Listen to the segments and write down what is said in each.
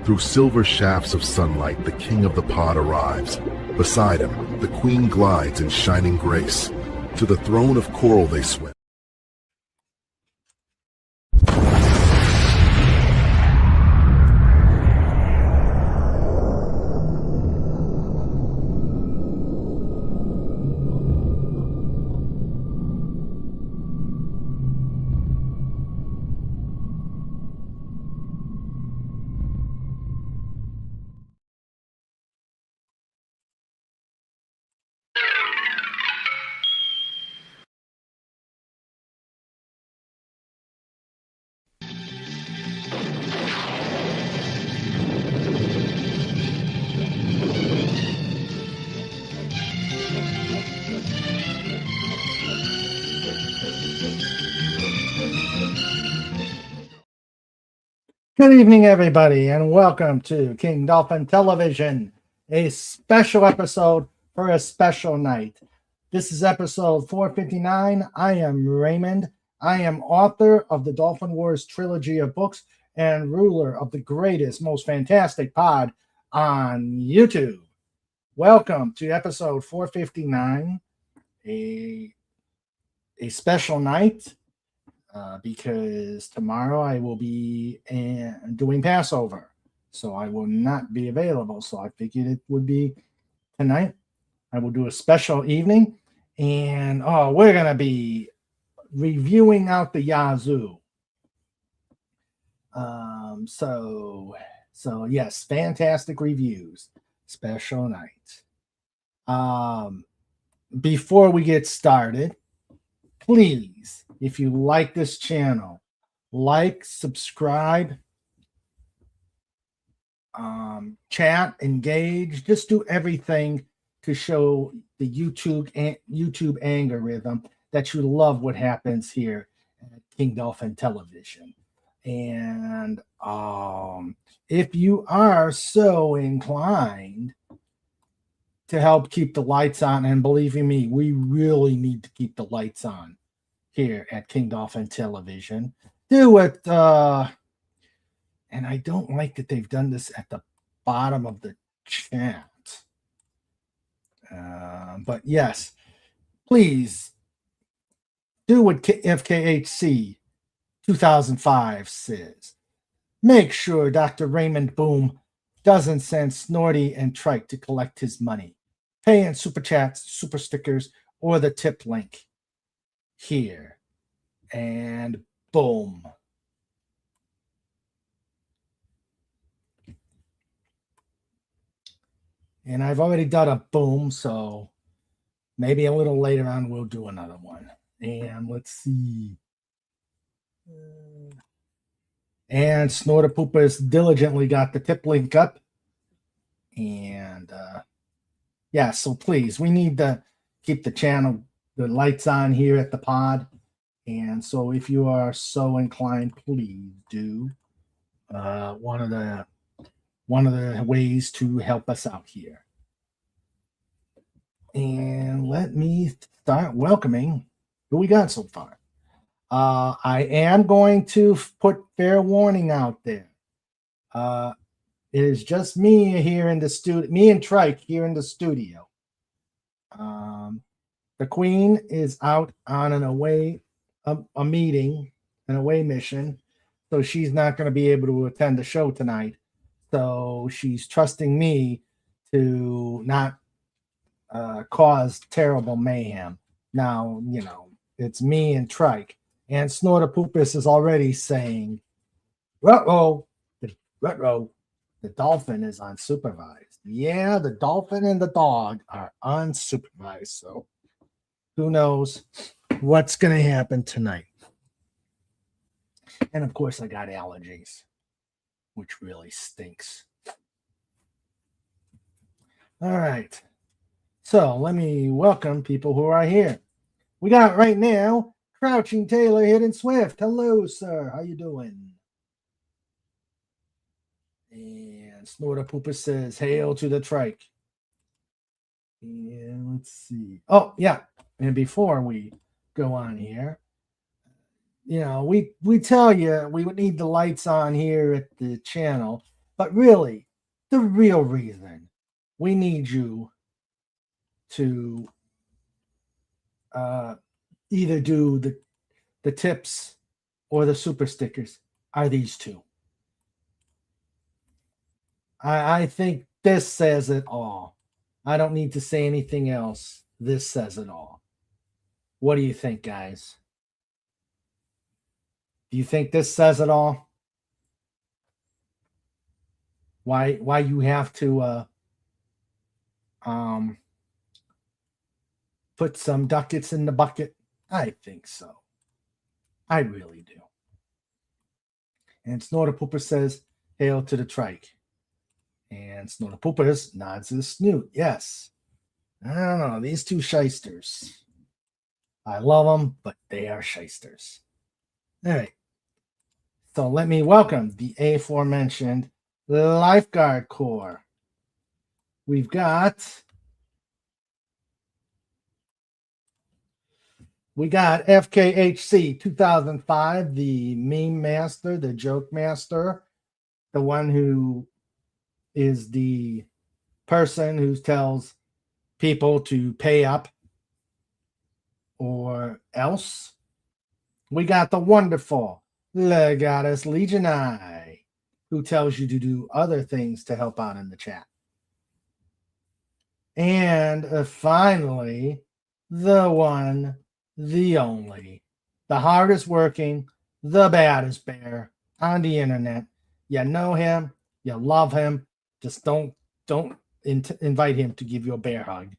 Through silver shafts of sunlight, the king of the pod arrives. Beside him, the queen glides in shining grace. To the throne of coral they swim. Good evening, everybody, and welcome to King Dolphin Television, a special episode for a special night. This is episode 459. I am Raymond. I am author of the Dolphin Wars trilogy of books and ruler of the greatest, most fantastic pod on YouTube. Welcome to episode 459, a special night. Because tomorrow I will be doing Passover, so I will not be available. So I figured it would be tonight. I will do a special evening, and we're gonna be reviewing out the Yazoo. So yes, fantastic reviews, special night. Before we get started, please, if you like this channel, like, subscribe, chat, engage, just do everything to show the YouTube algorithm that you love what happens here at King Dolphin Television. And if you are so inclined to help keep the lights on, and believe you me, we really need to keep the lights on here at King Dolphin Television. Do it. And I don't like that they've done this at the bottom of the chat. But yes, please do what FKHC 2005 says. Make sure Dr. Raymond Boom doesn't send Snorty and Trike to collect his money. Pay in super chats, super stickers, or the tip link here. And boom. And I've already done a boom, so maybe a little later on we'll do another one. And let's see. And Snorter Poopers diligently got the tip link up. And yeah, so please, we need to keep the channel, the lights on here at the pod. And so if you are so inclined, please do one of the ways to help us out here. And let me start welcoming who we got so far. I am going to put fair warning out there. It is just me here in the studio, me and Trike here in the studio. The Queen is out on an away, a meeting, an away mission, so she's not going to be able to attend the show tonight. So she's trusting me to not cause terrible mayhem. Now, you know, it's me and Trike. And Snorter Poopus is already saying, ruh-roh, the dolphin is unsupervised. Yeah, the dolphin and the dog are unsupervised. So who knows what's going to happen tonight. And of course, I got allergies, which really stinks. All right. So let me welcome people who are here. We got right now Crouching Taylor, Hidden Swift. Hello, sir. How you doing? And Snorter Pooper says, hail to the trike. And let's see. Oh, yeah. And before we go on here, you know, we tell you we would need the lights on here at the channel, But really, the real reason we need you to either do the tips or the super stickers are these two. I think this says it all. I don't need to say anything else. This says it all. What do you think, guys? Do you think this says it all? Why you have to put some ducats in the bucket? I think so. I really do. And Snorter Pooper says, hail to the trike. And Snorter Poopers nods his snoot. Yes. I don't know. These two shysters. I love them, but they are shysters. All right. So let me welcome the aforementioned Lifeguard Corps. We've got FKHC 2005, the meme master, the joke master, the one who is the person who tells people to pay up or else. We got the wonderful Legatus Legionii, who tells you to do other things to help out in the chat. And finally, the one, the only, the hardest working, the baddest bear on the internet. You know him, you love him. Just don't invite him to give you a bear hug.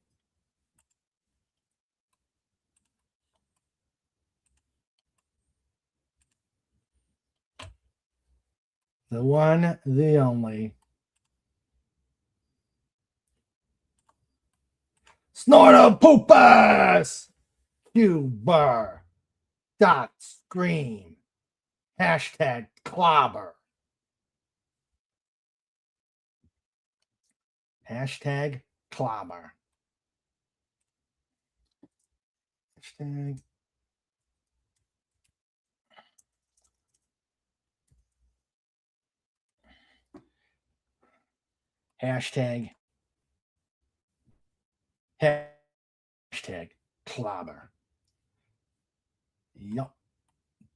The one, the only. Snorter Poopers! Q-Bar. Dot Scream. Hashtag Clobber. Hashtag Clobber. Hashtag Clobber. Yup.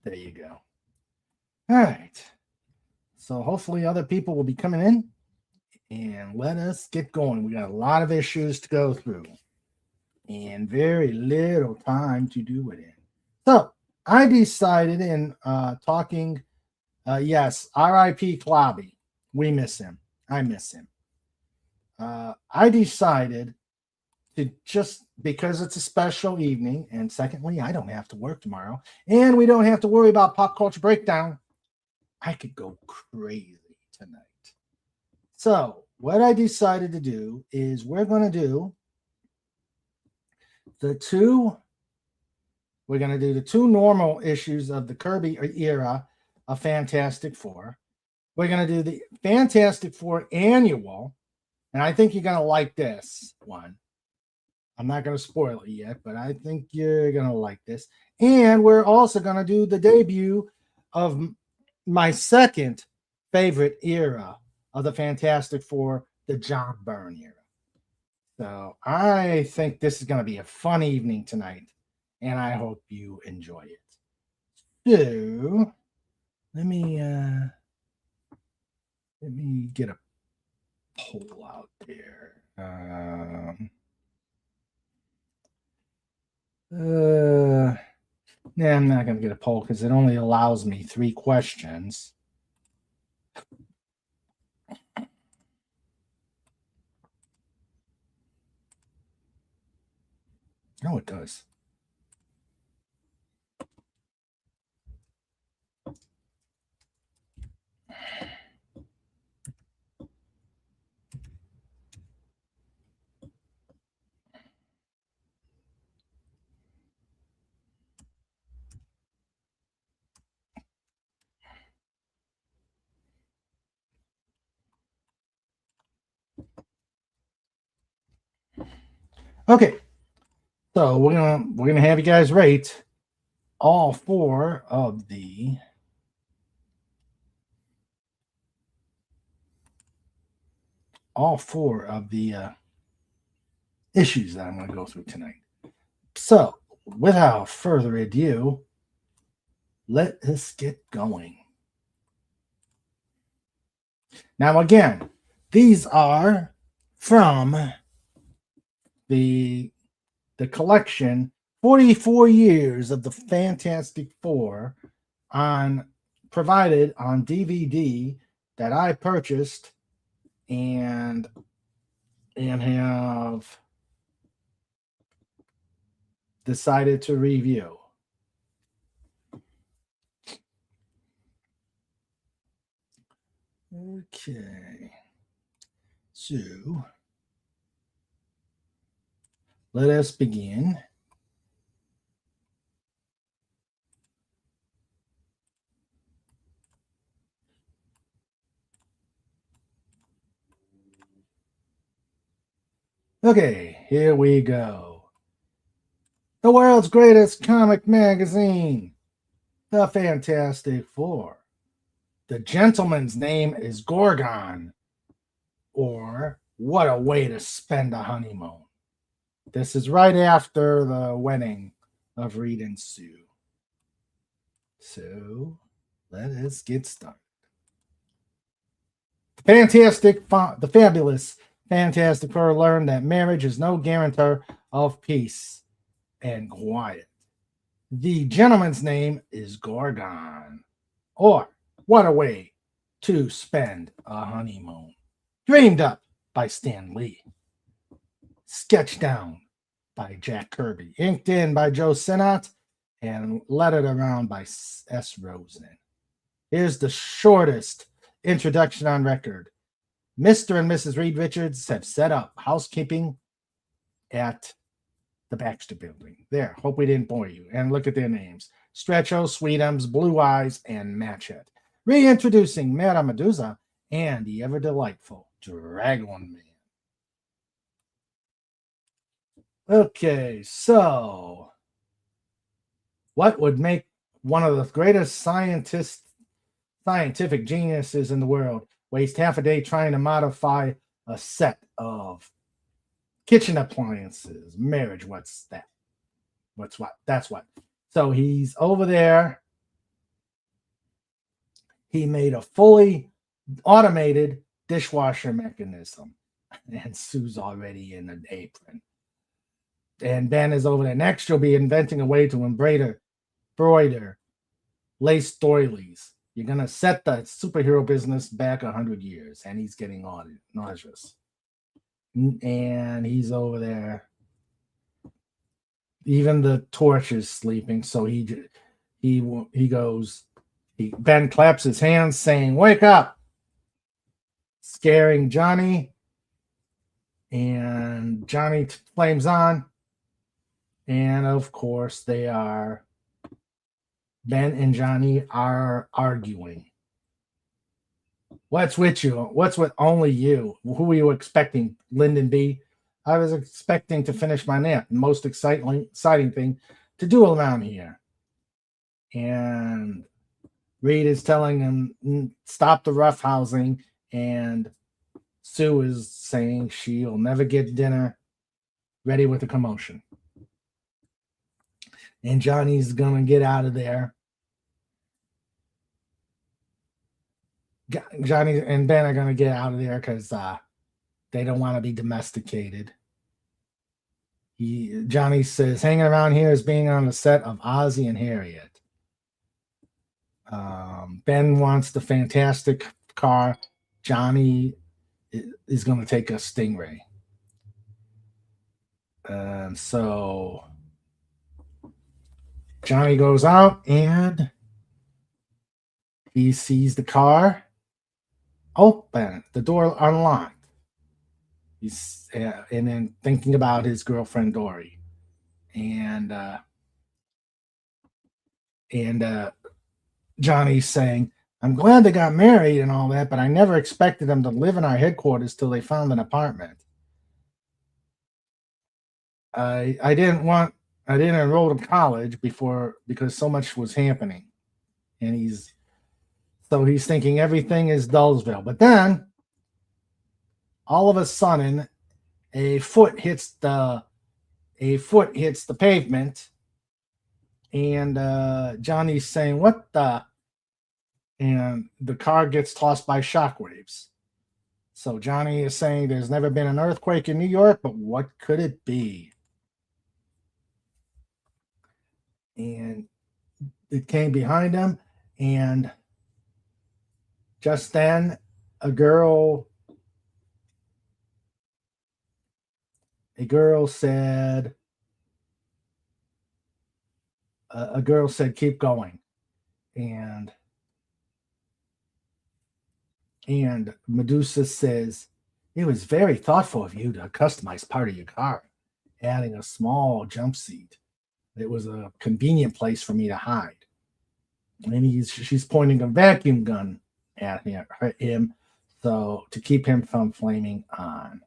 There you go. All right. So hopefully other people will be coming in and let us get going. We got a lot of issues to go through and very little time to do it in. So I decided in talking, yes, R.I.P. Clobby. We miss him. I miss him. I decided to just, because it's a special evening, and secondly, I don't have to work tomorrow, and we don't have to worry about Pop Culture Breakdown, I could go crazy tonight. So what I decided to do is we're going to do the two normal issues of the Kirby era of Fantastic Four. We're going to do the Fantastic Four annual, and I think you're going to like this one. I'm not going to spoil it yet, but I think you're going to like this. And we're also going to do the debut of my second favorite era of the Fantastic Four, the John Byrne era. So I think this is going to be a fun evening tonight, and I hope you enjoy it. So let me get a poll out there. Yeah, I'm not going to get a poll because it only allows me 3 questions. Oh, it does. Okay, so we're gonna have you guys rate all 4 of the all four of the issues that I'm going to go through tonight. So, without further ado, let us get going. Now, again, these are from the collection 44 Years of the Fantastic Four provided on DVD that I purchased and have decided to review. Okay, so let us begin. Okay, here we go. The world's greatest comic magazine, The Fantastic Four. The gentleman's name is Gorgon, or what a way to spend a honeymoon. This is right after the wedding of Reed and Sue. So, let us get started. The fabulous Fantastic Four learned that marriage is no guarantor of peace and quiet. The gentleman's name is Gorgon, or what a way to spend a honeymoon. Dreamed up by Stan Lee. Sketched down by Jack Kirby. Inked in by Joe Sinnott and lettered around by S. Rosen. Here's the shortest introduction on record. Mr. and Mrs. Reed Richards have set up housekeeping at the Baxter Building. There, hope we didn't bore you. And look at their names. Stretcho, Sweetums, Blue Eyes, and Matchet. Reintroducing Madame Medusa and the ever-delightful Dragon Man. Okay, so what would make one of the greatest scientific geniuses in the world waste half a day trying to modify a set of kitchen appliances? Marriage, what's that? What's what? That's what. So he's over there. He made a fully automated dishwasher mechanism. And Sue's already in an apron. And Ben is over there. Next, you'll be inventing a way to embroider lace doilies. You're going to set the superhero business back 100 years. And he's getting nauseous. And he's over there. Even the torch is sleeping. So Ben claps his hands saying, "Wake up!" Scaring Johnny. And Johnny flames on. And of course, Ben and Johnny are arguing. What's with you? What's with only you? Who were you expecting, Lyndon B? I was expecting to finish my nap. Most exciting thing to do around here. And Reed is telling him, stop the roughhousing. And Sue is saying she'll never get dinner ready with the commotion. And Johnny's going to get out of there. Johnny and Ben are going to get out of there because they don't want to be domesticated. Johnny says, hanging around here is being on the set of Ozzie and Harriet. Ben wants the fantastic car. Johnny is going to take a Stingray. So Johnny goes out and he sees the car open, the door unlocked. He's and then thinking about his girlfriend Dory, and Johnny's saying, "I'm glad they got married and all that, but I never expected them to live in our headquarters till they found an apartment. I didn't enroll to college because so much was happening," and he's thinking everything is Dullsville. But then all of a sudden a foot hits the pavement, and Johnny's saying, "What the?" And the car gets tossed by shockwaves. So Johnny is saying there's never been an earthquake in New York, but what could it be? And it came behind him, and just then a girl said, keep going. And Medusa says, it was very thoughtful of you to customize part of your car, adding a small jump seat. It was a convenient place for me to hide. And she's pointing a vacuum gun at him, so to keep him from flaming on.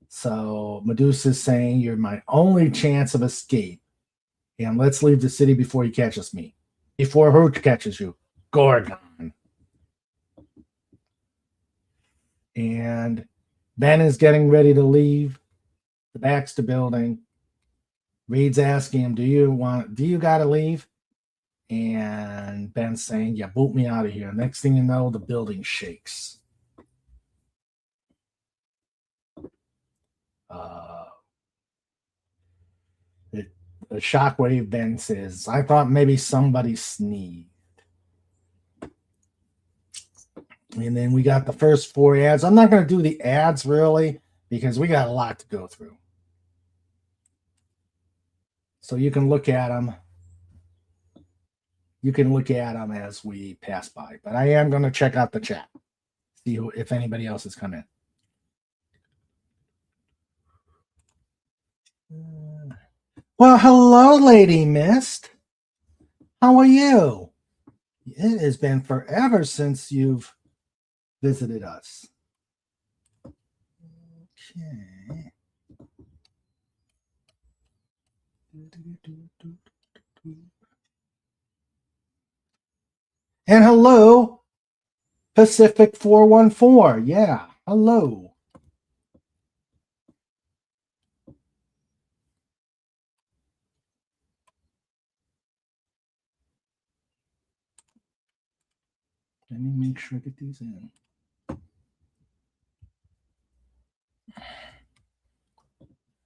So Medusa's saying, you're my only chance of escape, and let's leave the city before he catches me. Before who catches you? Gorgon. And Ben is getting ready to leave the Baxter building. Reed's asking him, do you gotta leave? And Ben's saying, yeah, boot me out of here. Next thing you know, the building shakes. The shockwave, Ben says, I thought maybe somebody sneezed. And then we got the first 4 ads. I'm not going to do the ads really because we got a lot to go through. So you can look at them. You can look at them as we pass by. But I am going to check out the chat. See if anybody else has come in. Well, hello, Lady Mist. How are you? It has been forever since you've visited us. Okay. And hello, Pacific 414. Yeah, hello. Let me make sure I get these in.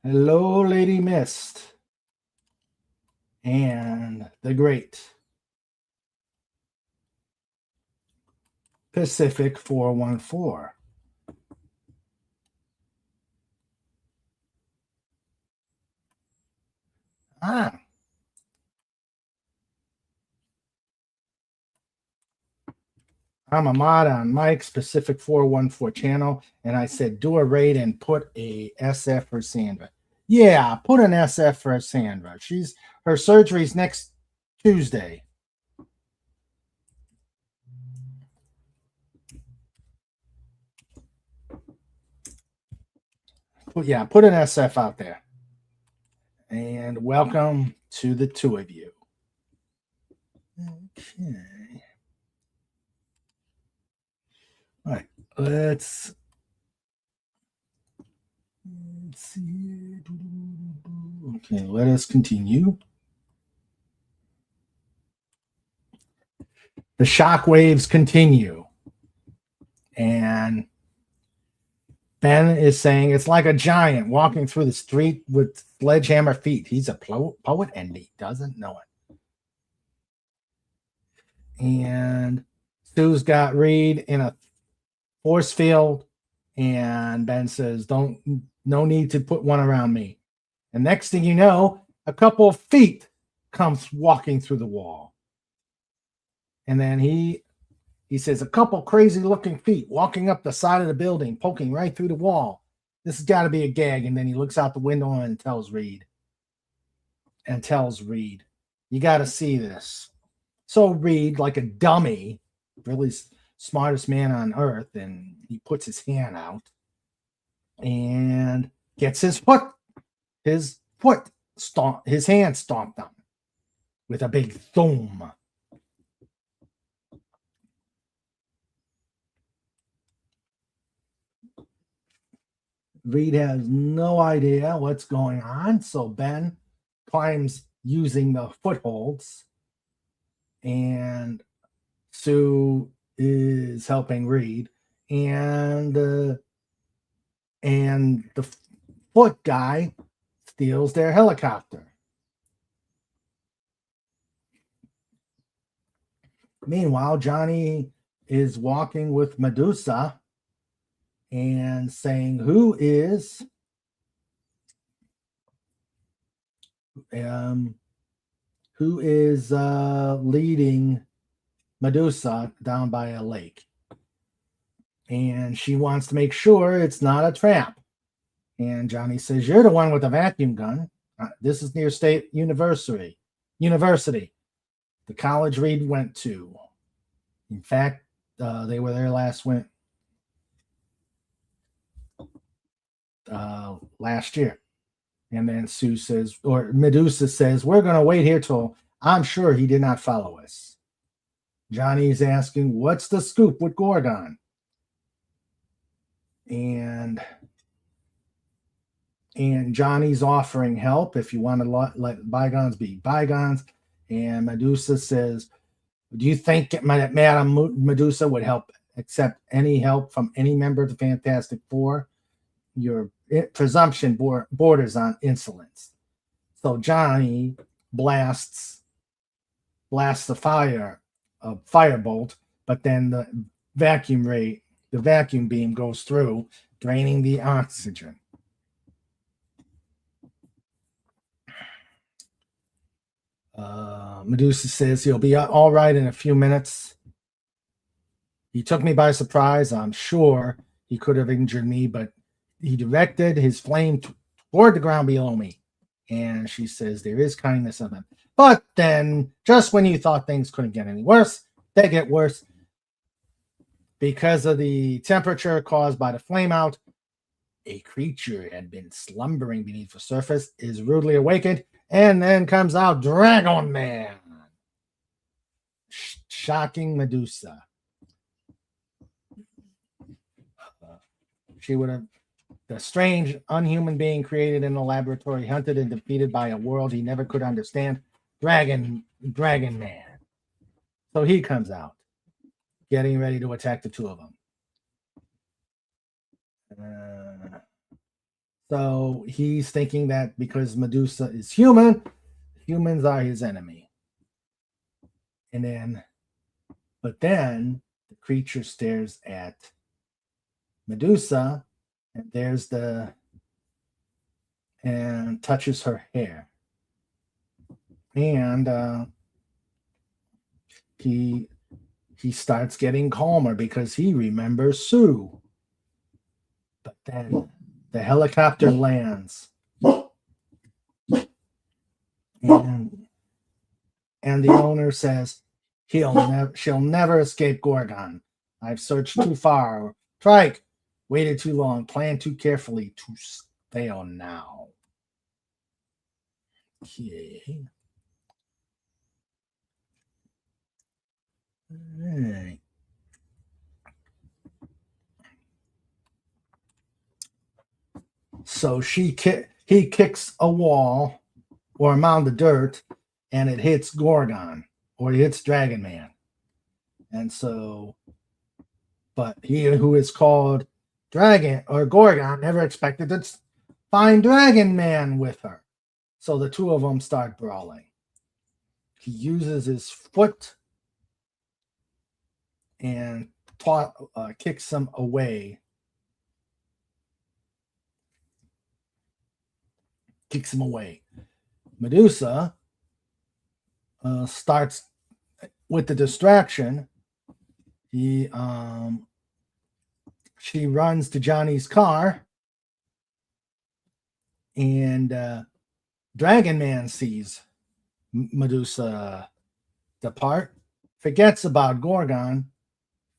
Hello, Lady Mist. And the great Pacific 414. I'm a mod on Mike's Pacific 414 channel, and I said, do a raid and put a SF for Sandra. Yeah, put an SF for Sandra. Her surgery's next Tuesday. Put an SF out there. And welcome to the 2 of you. Okay. All right, let's see. Okay, let us continue. The shockwaves continue. And Ben is saying it's like a giant walking through the street with sledgehammer feet. He's a poet and he doesn't know it. And Sue's got Reed in a force field, and Ben says, no need to put one around me. And next thing you know, a couple of feet comes walking through the wall. And then he says, a couple crazy looking feet walking up the side of the building, poking right through the wall. This has got to be a gag. And then he looks out the window and tells Reed, you got to see this. So Reed, like a dummy, really smartest man on earth, and he puts his hand out and gets his hand stomped on with a big thumb. Reed has no idea what's going on, so Ben climbs using the footholds, and Sue is helping Reed, and the foot guy steals their helicopter. Meanwhile, Johnny is walking with Medusa and saying, who is leading Medusa down by a lake. And she wants to make sure it's not a trap. And Johnny says, you're the one with the vacuum gun. This is near State University. The college Reed went to. In fact, they were there last year. And then Sue says, or Medusa says, we're going to wait here till I'm sure he did not follow us. Johnny's asking, what's the scoop with Gorgon? And Johnny's offering help if you want to let bygones be bygones. And Medusa says, do you think Madame Medusa would accept any help from any member of the Fantastic Four? Your presumption borders on insolence. So Johnny blasts a firebolt, but then the vacuum beam goes through, draining the oxygen. Medusa says he'll be all right in a few minutes. He took me by surprise. I'm sure he could have injured me, but he directed his flame toward the ground below me. And she says there is kindness in him. But then, just when you thought things couldn't get any worse, they get worse. Because of the temperature caused by the flame out, a creature had been slumbering beneath the surface, is rudely awakened, and then comes out Dragon Man, shocking Medusa. The strange, unhuman being created in the laboratory, hunted and defeated by a world he never could understand, Dragon Man. So he comes out, getting ready to attack the two of them. So he's thinking that because Medusa is human, humans are his enemy. But then the creature stares at Medusa, and touches her hair. And he starts getting calmer because he remembers Sue. But then the helicopter lands. And the owner says she'll never escape Gorgon. I've searched too far. Trike, waited too long, planned too carefully to fail now. Okay. All right. So he kicks a wall or a mound of dirt, and it hits Gorgon, or it hits Dragon Man. And so, but he who is called Dragon or Gorgon never expected to find Dragon Man with her. So the two of them start brawling. He uses his foot and kicks him away. Medusa starts with the distraction. She runs to Johnny's car, and Dragon Man sees Medusa depart, forgets about Gorgon,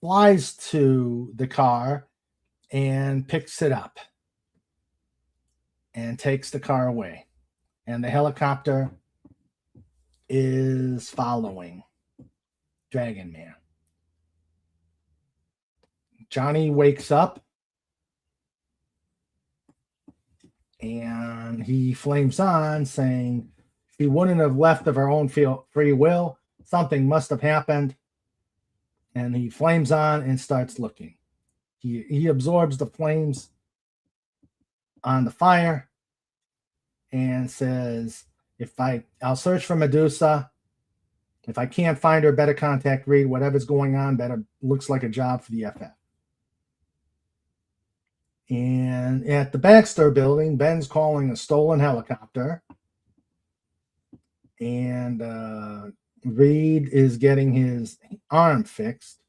flies to the car and picks it up and takes the car away. And the helicopter is following Dragon Man. Johnny wakes up And he flames on, saying she wouldn't have left of her own free will. Something must have happened. And he flames on and starts looking. He absorbs the flames on the fire and says, I'll search for Medusa. If I can't find her, better contact Reed. Whatever's going on, better looks like a job for the FF. And at the Baxter building, Ben's calling a stolen helicopter. And Reed is getting his arm fixed.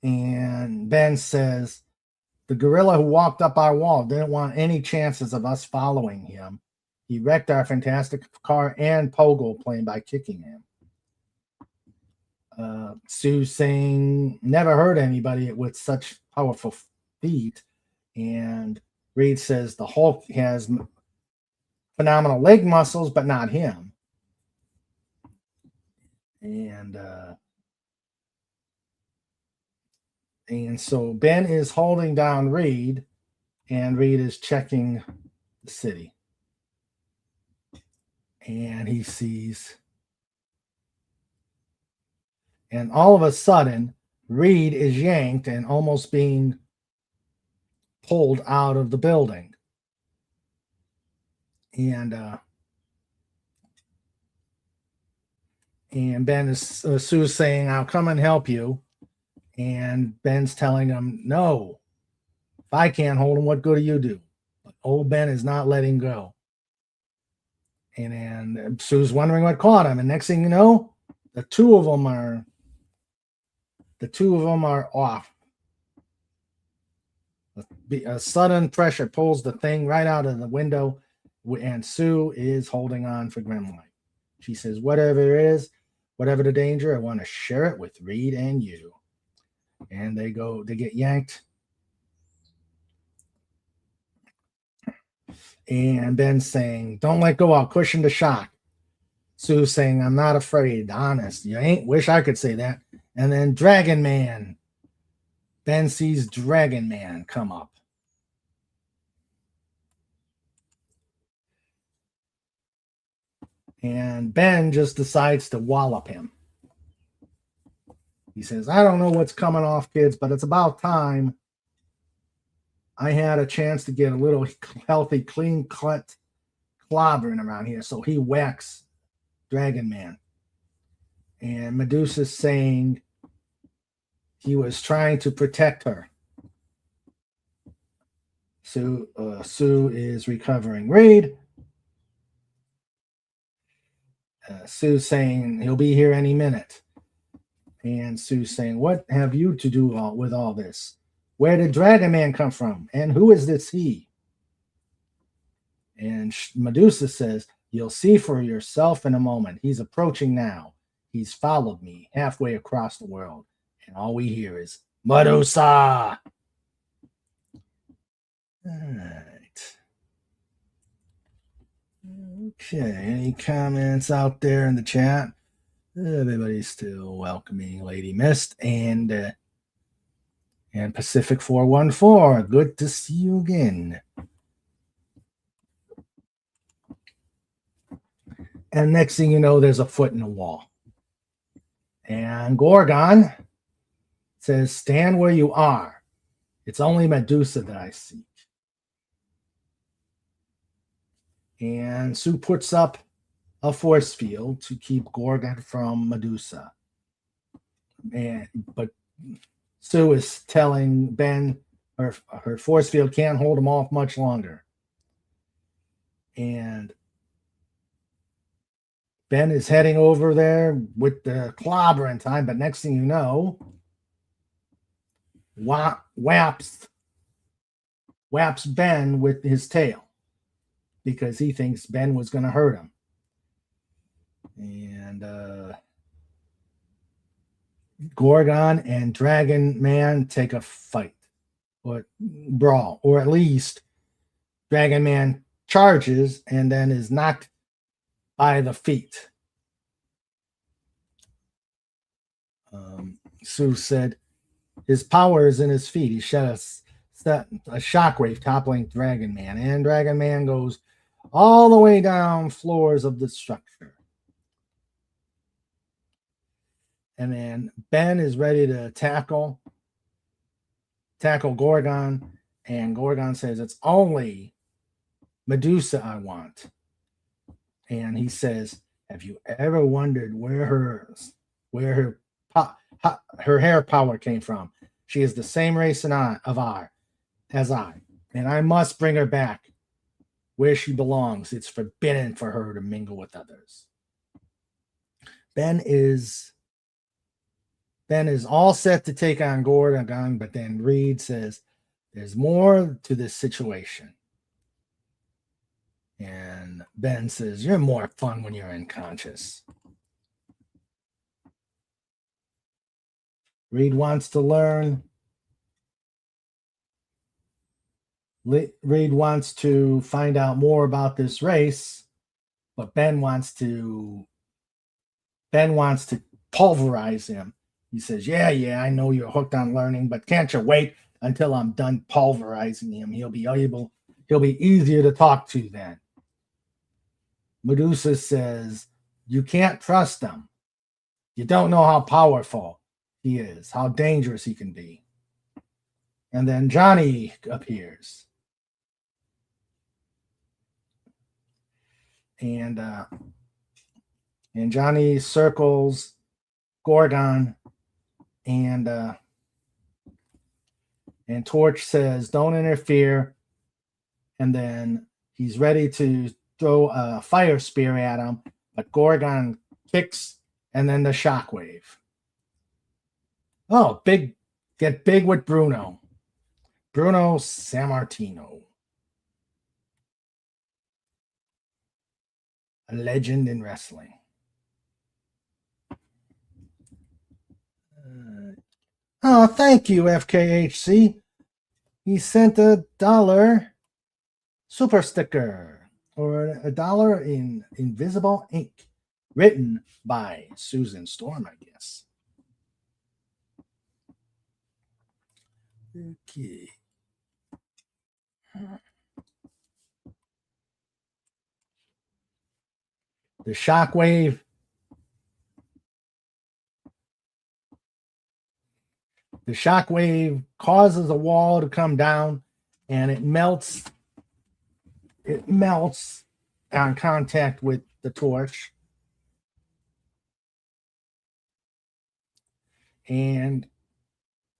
And Ben says, the gorilla who walked up our wall didn't want any chances of us following him. He wrecked our fantastic car and pogo plane by kicking him. Sue saying, never heard anybody with such powerful feet. And Reed says the Hulk has phenomenal leg muscles, but not him. And so Ben is holding down Reed, and Reed is checking the city. And he sees, and all of a sudden, Reed is yanked and almost being pulled out of the building. And Ben is Sue's saying, I'll come and help you. And Ben's telling him, no, if I can't hold him, what good do you do? But old Ben is not letting go. And Sue's wondering what caught him. And next thing you know, the two of them are off. A sudden pressure pulls the thing right out of the window, and Sue is holding on for grim life. She says, whatever it is, whatever the danger, I want to share it with Reed and you. And they get yanked. And Ben's saying, don't let go, I'll cushion the shock. Sue's saying, I'm not afraid, honest. You ain't, wish I could say that. And then Dragon Man. Ben sees Dragon Man come up. And Ben just decides to wallop him. He says, I don't know what's coming off, kids, but it's about time I had a chance to get a little healthy, clean cut clobbering around here. So he whacks Dragon Man. And Medusa's saying he was trying to protect her. Sue is recovering Reed. Sue's saying he'll be here any minute. And Sue's saying, what have you to do with all this? Where did Dragon Man come from? And who is this he? And Medusa says, you'll see for yourself in a moment. He's approaching now. He's followed me halfway across the world. And all we hear is, Medusa! All right. Okay, any comments out there in the chat? Everybody's still welcoming Lady Mist and Pacific 414. Good to see you again. And next thing you know, there's a foot in the wall. And Gorgon says, stand where you are. It's only Medusa that I seek. And Sue puts up a force field to keep Gorgon from Medusa. But Sue is telling Ben her force field can't hold him off much longer. And Ben is heading over there with the clobber in time, but next thing you know, whaps Ben with his tail because he thinks Ben was going to hurt him. And Gorgon and Dragon Man take a fight or brawl, or at least Dragon Man charges and then is knocked by the feet. Sue said his power is in his feet. He shed a a shockwave toppling Dragon Man, and Dragon Man goes all the way down floors of the structure. And then Ben is ready to tackle Gorgon, and Gorgon says, "It's only Medusa I want." And he says, "Have you ever wondered where her hair power came from? She is the same race as I, and I must bring her back where she belongs. It's forbidden for her to mingle with others." Ben is all set to take on Gorgon, but then Reed says, "There's more to this situation." And Ben says, "You're more fun when you're unconscious." Reed wants to learn. Reed wants to find out more about this race, but Ben wants to pulverize him. He says, yeah, I know you're hooked on learning, but can't you wait until I'm done pulverizing him? He'll be easier to talk to then. Medusa says, "You can't trust him. You don't know how powerful he is, how dangerous he can be." And then Johnny appears. And Johnny circles Gorgon, and Torch says, "Don't interfere." And then he's ready to throw a fire spear at him, but Gorgon kicks, and then the shockwave. Oh, get big with Bruno Sammartino, a legend in wrestling. Oh, thank you, FKHC. He sent $1 super sticker, or $1 in invisible ink, written by Susan Storm, I guess. Okay. The shockwave causes a wall to come down, and it melts on contact with the torch. And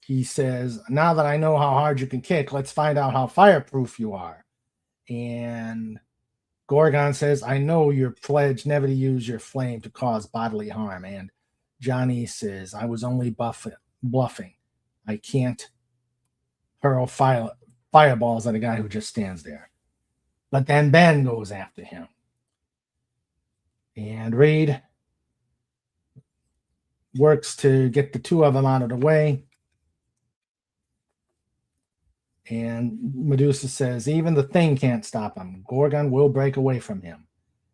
he says, "Now that I know how hard you can kick, let's find out how fireproof you are." And Gorgon says, "I know you're pledged never to use your flame to cause bodily harm." And Johnny says, "I was only bluffing. I can't hurl fireballs at a guy who just stands there." But then Ben goes after him. And Reed works to get the two of them out of the way. And Medusa says, "Even the Thing can't stop him. Gorgon will break away from him."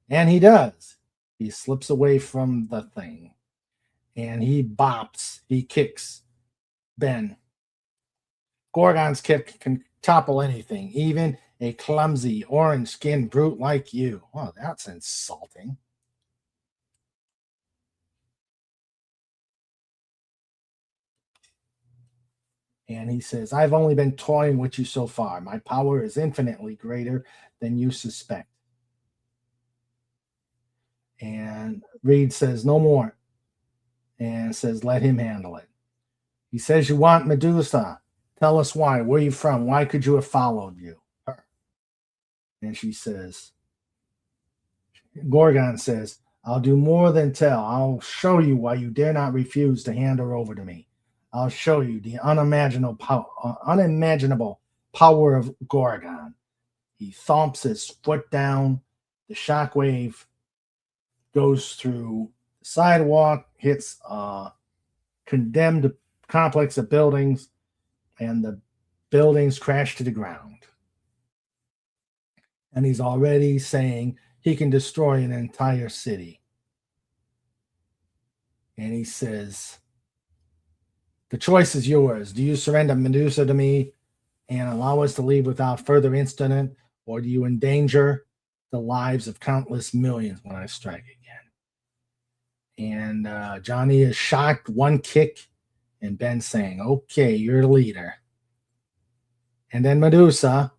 And he does. He slips away from the Thing. And he kicks Ben. Gorgon's kick can topple anything, even a clumsy, orange-skinned brute like you. Oh, that's insulting. And he says, "I've only been toying with you so far. My power is infinitely greater than you suspect." And Reed says, "No more." And says, "Let him handle it." He says, "You want Medusa. Tell us why. Where are you from? Why could you have followed her?" And she says, Gorgon says, "I'll do more than tell. I'll show you why you dare not refuse to hand her over to me. I'll show you the unimaginable power of Gorgon." He thumps his foot down. The shockwave goes through the sidewalk, hits a condemned complex of buildings, and the buildings crash to the ground. And he's already saying he can destroy an entire city. And he says, "The choice is yours. Do you surrender Medusa to me, and allow us to leave without further incident, or do you endanger the lives of countless millions when I strike again? And Johnny is shocked, one kick, and Ben saying, okay, you're the leader. And then Medusa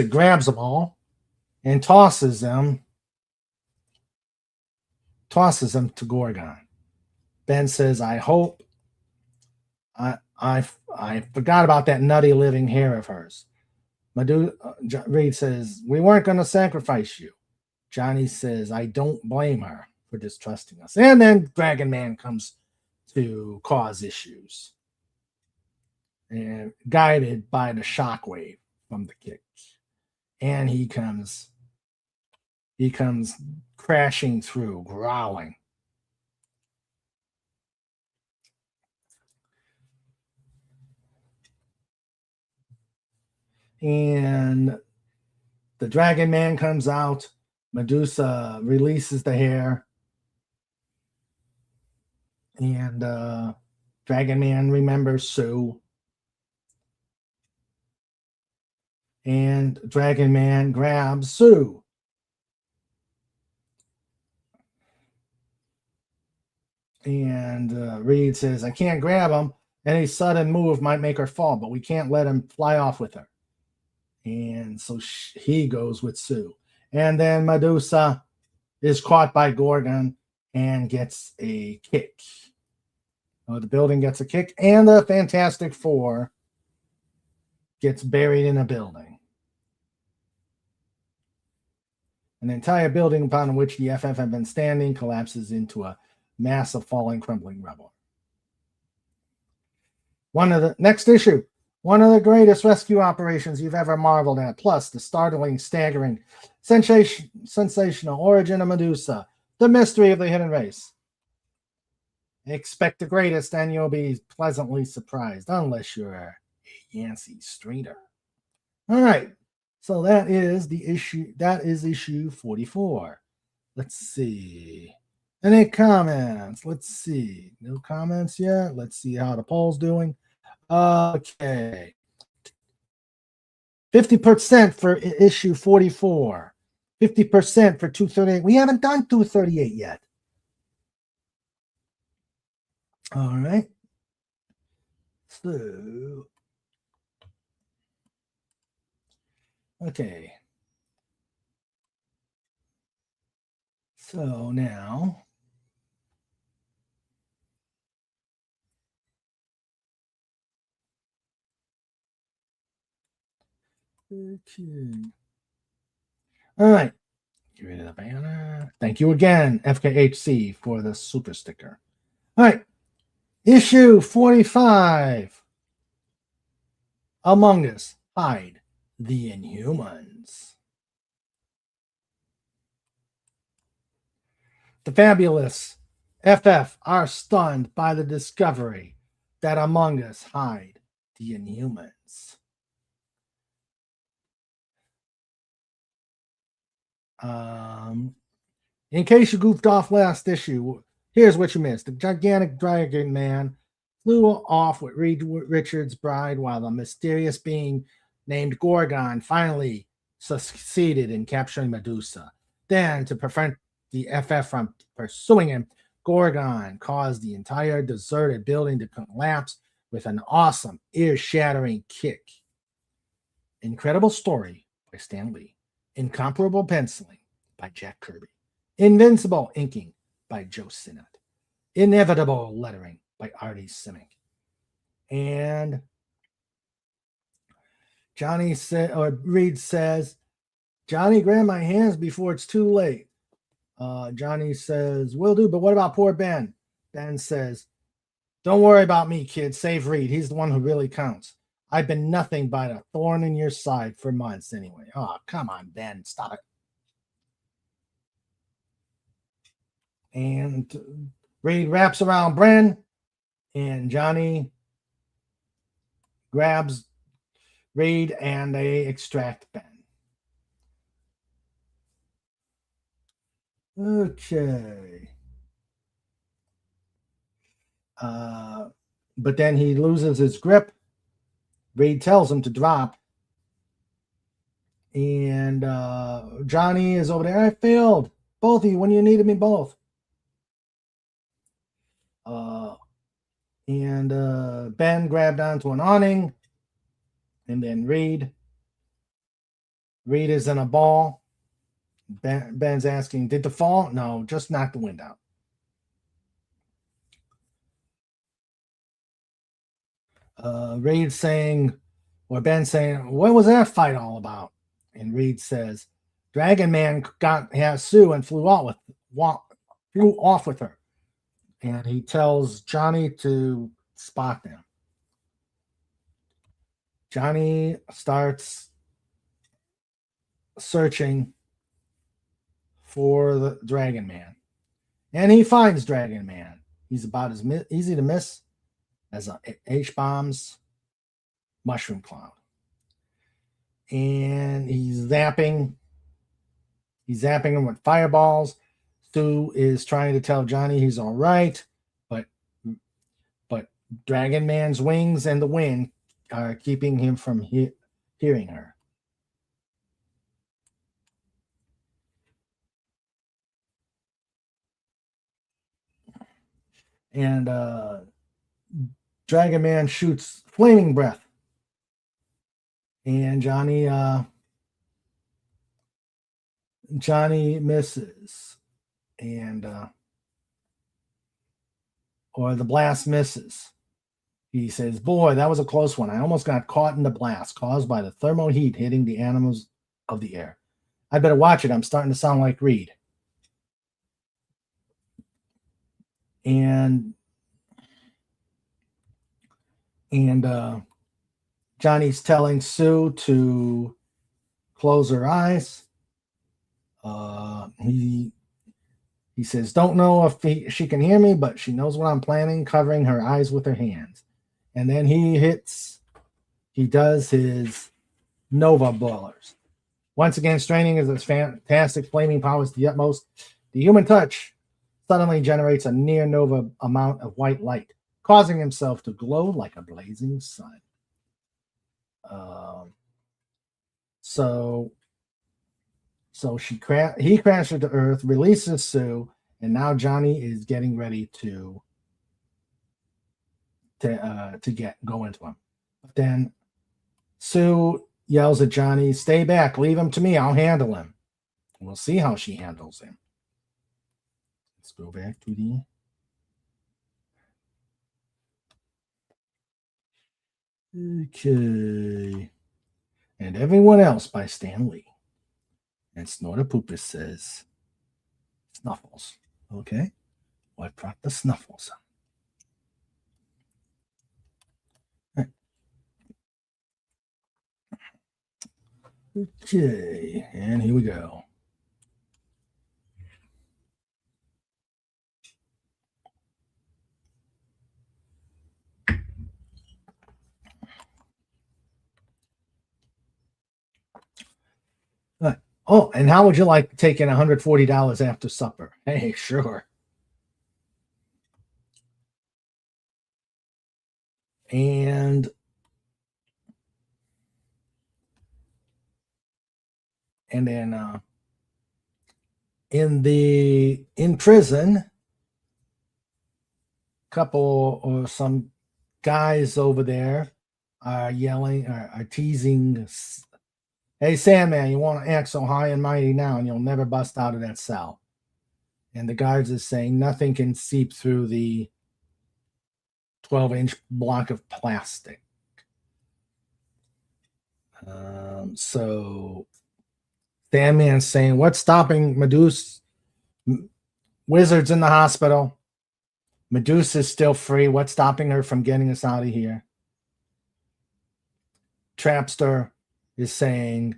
grabs them all and tosses them to Gorgon. Ben says, I hope I forgot about that nutty living hair of hers. Reed says, we weren't going to sacrifice you. Johnny says, I don't blame her for distrusting us. And then Dragon Man comes to cause issues, and guided by the shockwave from the kick. And he comes crashing through, growling. And the Dragon Man comes out. Medusa releases the hair. And Dragon Man remembers Sue. And Dragon Man grabs Sue. And Reed says, I can't grab him. Any sudden move might make her fall, but we can't let him fly off with her. And so he goes with Sue. And then Medusa is caught by Gorgon and gets a kick. The building gets a kick, and the Fantastic Four gets buried in a building. And the entire building upon which the FF have been standing collapses into a mass of falling, crumbling rubble. Next issue, one of the greatest rescue operations you've ever marveled at, plus the startling, staggering, sensational origin of Medusa, the mystery of the hidden race. Expect the greatest and you'll be pleasantly surprised, unless you're a Yancey Streeter. All right, so that is issue 44. Let's see. Any comments? Let's see. No comments yet. Let's see how the poll's doing. Okay. 50% for issue 44. 50% for 238. We haven't done 238 yet. All right. So, okay. So now, okay. All right. Get rid of the banner. Thank you again, FKHC, for the super sticker. All right. Issue 45. Among Us, Hide the Inhumans. The fabulous FF are stunned by the discovery that Among Us hide the Inhumans. In case you goofed off last issue, here's what you missed. The gigantic Dragon Man flew off with Reed Richards' bride while the mysterious being named Gorgon finally succeeded in capturing Medusa. Then, to prevent the FF from pursuing him, Gorgon caused the entire deserted building to collapse with an awesome, ear-shattering kick. Incredible story by Stan Lee. Incomparable penciling by Jack Kirby. Invincible inking by Joe Sinnott. Inevitable lettering by Artie Simek. And Reed says, Johnny, grab my hands before it's too late. Johnny says, will do, but what about poor Ben? Ben says, don't worry about me, kid. Save Reed. He's the one who really counts. I've been nothing but a thorn in your side for months anyway. Oh, come on, Ben. Stop it. And Reed wraps around Bren, and Johnny grabs Reed, and they extract Ben. Okay. but then he loses his grip. Reed tells him to drop. And Johnny is over there. I failed. Both of you when you needed me both. And Ben grabbed onto an awning. And then Reed is in a ball. Ben's asking, did the fall? No, just knocked the wind out. Reed saying, or Ben saying, what was that fight all about? And Reed says, Dragon Man has Sue and flew off with her. And he tells Johnny to spot them. Johnny starts searching for the Dragon Man. And he finds Dragon Man. He's about as easy to miss as a H-bomb's mushroom cloud. And he's zapping him with fireballs. Stu is trying to tell Johnny he's all right, but Dragon Man's wings and the wind are keeping him from hearing her. And Dragon Man shoots flaming breath. And Johnny misses. And or the blast misses. He says, boy, that was a close one. I almost got caught in the blast caused by the thermal heat hitting the animals of the air. I better watch it. I'm starting to sound like Reed. And Johnny's telling Sue to close her eyes. He says, don't know if she can hear me, but she knows what I'm planning, covering her eyes with her hands. And then he does his Nova boilers. Once again, straining his fantastic flaming powers to the utmost. The human touch suddenly generates a near Nova amount of white light, causing himself to glow like a blazing sun. So he crashes to Earth, releases Sue, and now Johnny is getting ready to go into him. But then Sue yells at Johnny, stay back, leave him to me, I'll handle him. We'll see how she handles him. Let's go back to the okay. And Everyone Else by Stan Lee. And Snortapoopus says, Snuffles. Okay. What brought the Snuffles? Okay. And here we go. Oh, and how would you like taking $140 after supper? Hey, sure. And then in prison, some guys over there are yelling, are teasing, hey, Sandman, you want to act so high and mighty now, and you'll never bust out of that cell. And the guards is saying nothing can seep through the 12-inch block of plastic. So Sandman's saying, what's stopping Medusa? Wizard's in the hospital. Medusa's still free. What's stopping her from getting us out of here? Trapster is saying,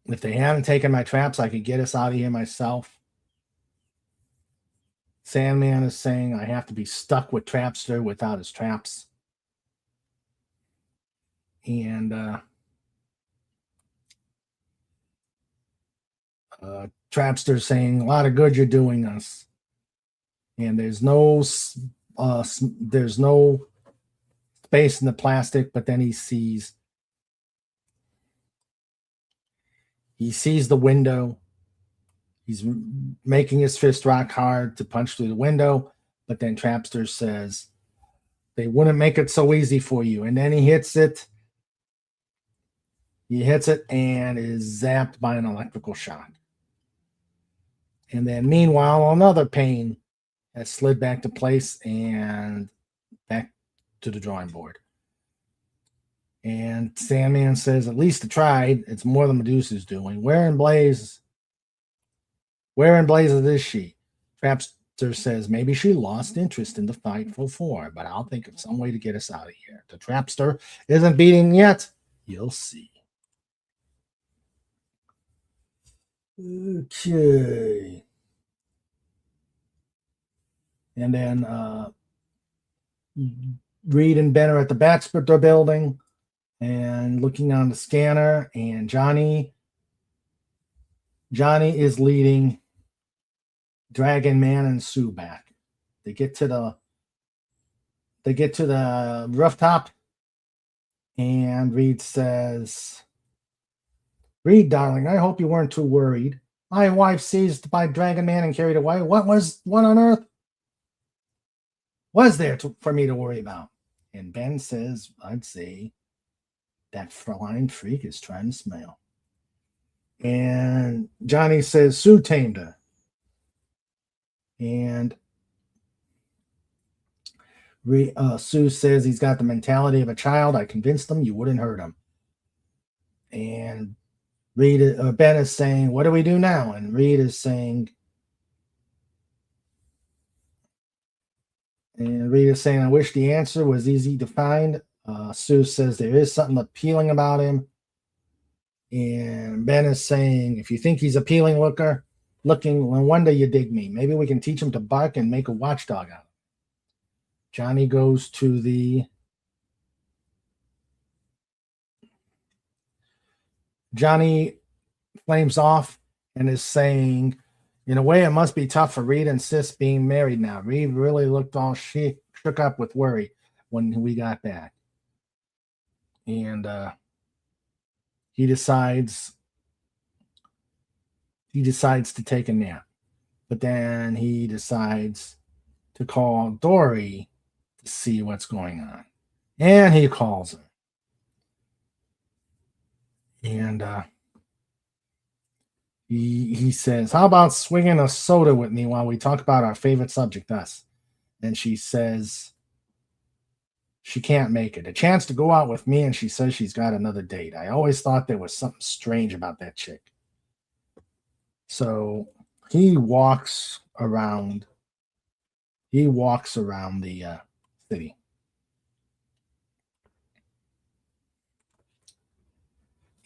if they hadn't taken my traps, I could get us out of here myself. Sandman is saying, I have to be stuck with Trapster without his traps. And Trapster saying, a lot of good you're doing us. And there's no space in the plastic, but then he sees the window. He's making his fist rock hard to punch through the window, but then Trapster says, they wouldn't make it so easy for you. And then he hits it. He hits it and is zapped by an electrical shock. And then meanwhile, another pane has slid back to place and back to the drawing board. And Sandman says, at least I tried. It's more than Medusa's doing. Where in blazes is she? Trapster says, maybe she lost interest in the fight for, but I'll think of some way to get us out of here. The Trapster isn't beating yet. You'll see. Okay. And then Reed and Ben are at the Batsplitter building and looking on the scanner, and Johnny is leading Dragon Man and Sue back. They get to the rooftop, and Reed says, Reed, darling, I hope you weren't too worried. My wife seized by Dragon Man and carried away. What on earth was there for me to worry about? And Ben says, I'd say that flying freak is trying to smell. And Johnny says, Sue tamed her. And Sue says he's got the mentality of a child. I convinced him you wouldn't hurt him. And Ben is saying, what do we do now? And Reed is saying, I wish the answer was easy to find. Sue says there is something appealing about him. And Ben is saying, if you think he's appealing looking, no wonder you dig me. Maybe we can teach him to bark and make a watchdog out of him. Johnny goes to Johnny flames off and is saying, in a way, it must be tough for Reed and Sis being married now. Reed really looked all shook up with worry when we got back. And he decides to take a nap. But then he decides to call Dory to see what's going on. And he calls her. And he says, how about swinging a soda with me while we talk about our favorite subject, us? And she says she can't make it. A chance to go out with me, and she says she's got another date. I always thought there was something strange about that chick. So he walks around the city.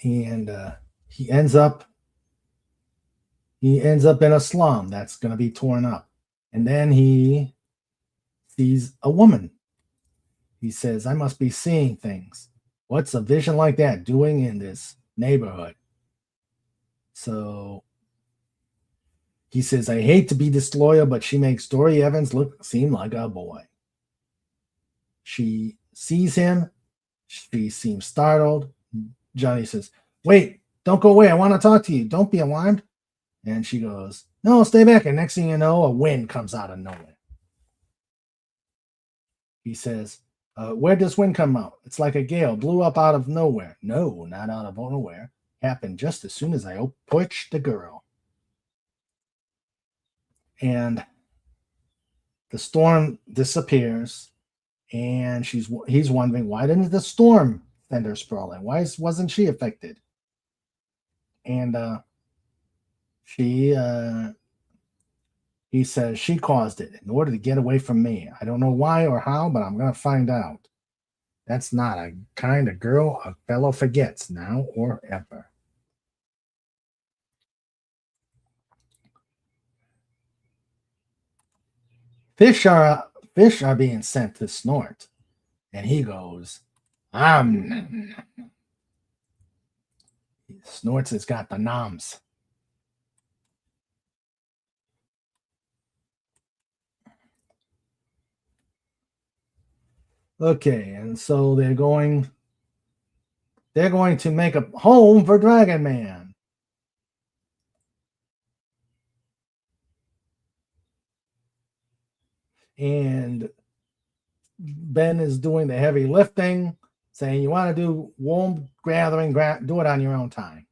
And he ends up in a slum that's going to be torn up. And then he sees a woman. He says, I must be seeing things. What's a vision like that doing in this neighborhood? So he says, I hate to be disloyal, but she makes Dory Evans seem like a boy. She sees him. She seems startled. Johnny says, wait, don't go away. I want to talk to you. Don't be alarmed. And she goes, no, stay back. And next thing you know, a wind comes out of nowhere. He says, where'd this wind come out? It's like a gale. Blew up out of nowhere. No, not out of nowhere. Happened just as soon as I pushed the girl. And the storm disappears. And he's wondering, why didn't the storm send her sprawling? Why wasn't she affected? And he says she caused it in order to get away from me. I don't know why or how, but I'm going to find out. That's not a kind of girl a fellow forgets now or ever. Fish are being sent to Snort. And he goes, Snorts has got the noms. Okay, and so they're going to make a home for Dragon Man. And Ben is doing the heavy lifting, saying, you want to do womb gathering, do it on your own time.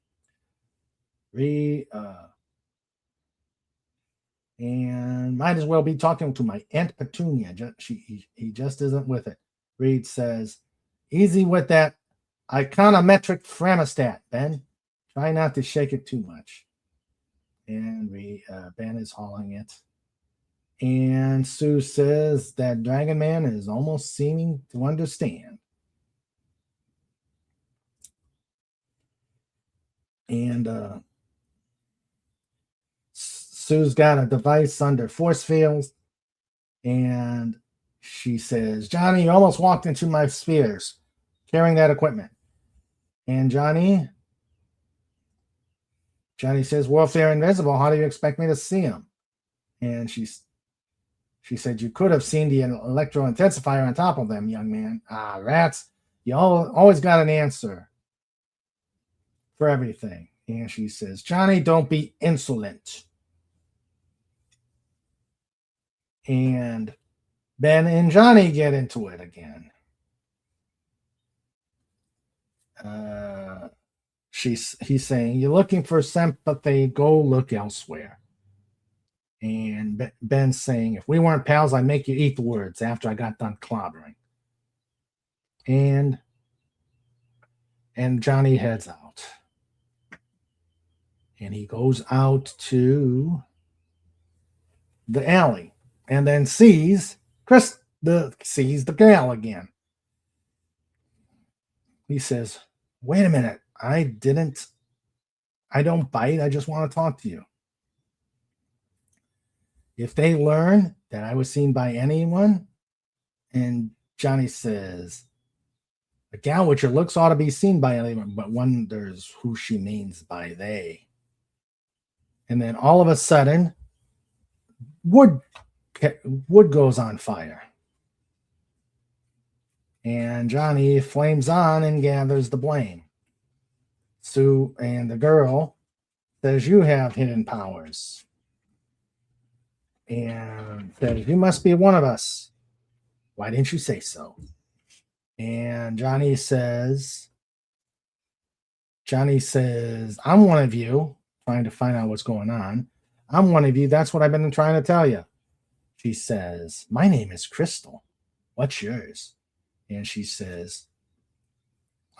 And might as well be talking to my Aunt Petunia. He just isn't with it. Reed says, easy with that iconometric thermostat, Ben. Try not to shake it too much. And Ben is hauling it. And Sue says that Dragon Man is almost seeming to understand. And Sue's got a device under force fields. And she says, Johnny, you almost walked into my spheres carrying that equipment. And Johnny says, well, if they're invisible, how do you expect me to see them? And she said, you could have seen the electro intensifier on top of them, young man. Ah, rats. You always got an answer for everything. And she says, Johnny, don't be insolent. And Ben and Johnny get into it again. He's saying, you're looking for sympathy, go look elsewhere. And Ben's saying, if we weren't pals, I'd make you eat the words after I got done clobbering. And Johnny heads out. And he goes out to the alley and then sees the gal again. He says, wait a minute, I don't bite, I just want to talk to you. If they learn that I was seen by anyone, and Johnny says, a gal with your looks ought to be seen by anyone, but wonders who she means by they. And then all of a sudden, wood goes on fire. And Johnny flames on and gathers the blame. Sue and the girl says, you have hidden powers. And says, you must be one of us. Why didn't you say so? And Johnny says, I'm one of you, trying to find out what's going on. I'm one of you. That's what I've been trying to tell you. She says, my name is Crystal. What's yours? And she says,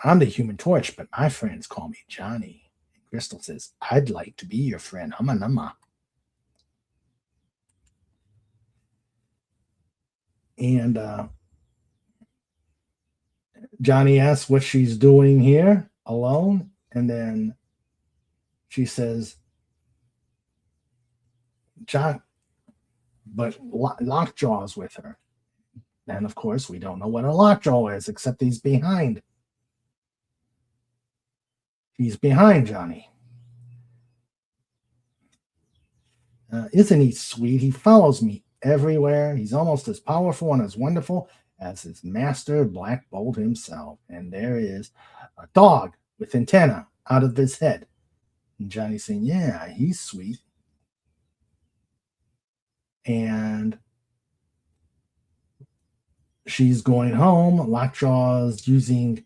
I'm the Human Torch, but my friends call me Johnny. And Crystal says, I'd like to be your friend. Humma numma. And Johnny asks what she's doing here alone. And then she says, John, but Lockjaw's with her. And of course, we don't know what a Lockjaw is, except he's behind. He's behind Johnny. Isn't he sweet? He follows me everywhere. He's almost as powerful and as wonderful as his master, Black Bolt himself. And there is a dog with antenna out of his head. And Johnny's saying, yeah, he's sweet. And she's going home. Lockjaw's using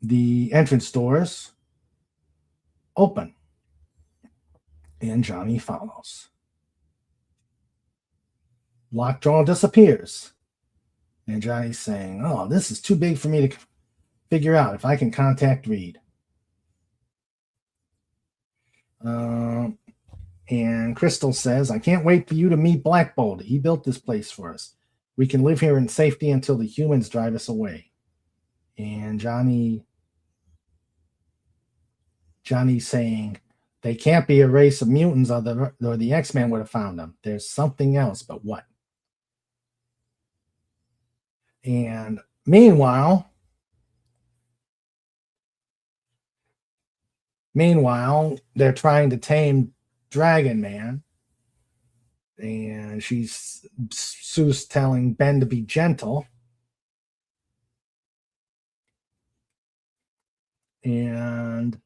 the entrance doors open. And Johnny follows. Lockjaw disappears. And Johnny's saying, oh, this is too big for me to figure out if I can contact Reed. And Crystal says, I can't wait for you to meet Black Bolt. He built this place for us. We can live here in safety until the humans drive us away. And Johnny's saying, they can't be a race of mutants, or the X-Men would have found them. There's something else, but what? And meanwhile, they're trying to tame Dragon Man. And Sue's telling Ben to be gentle. And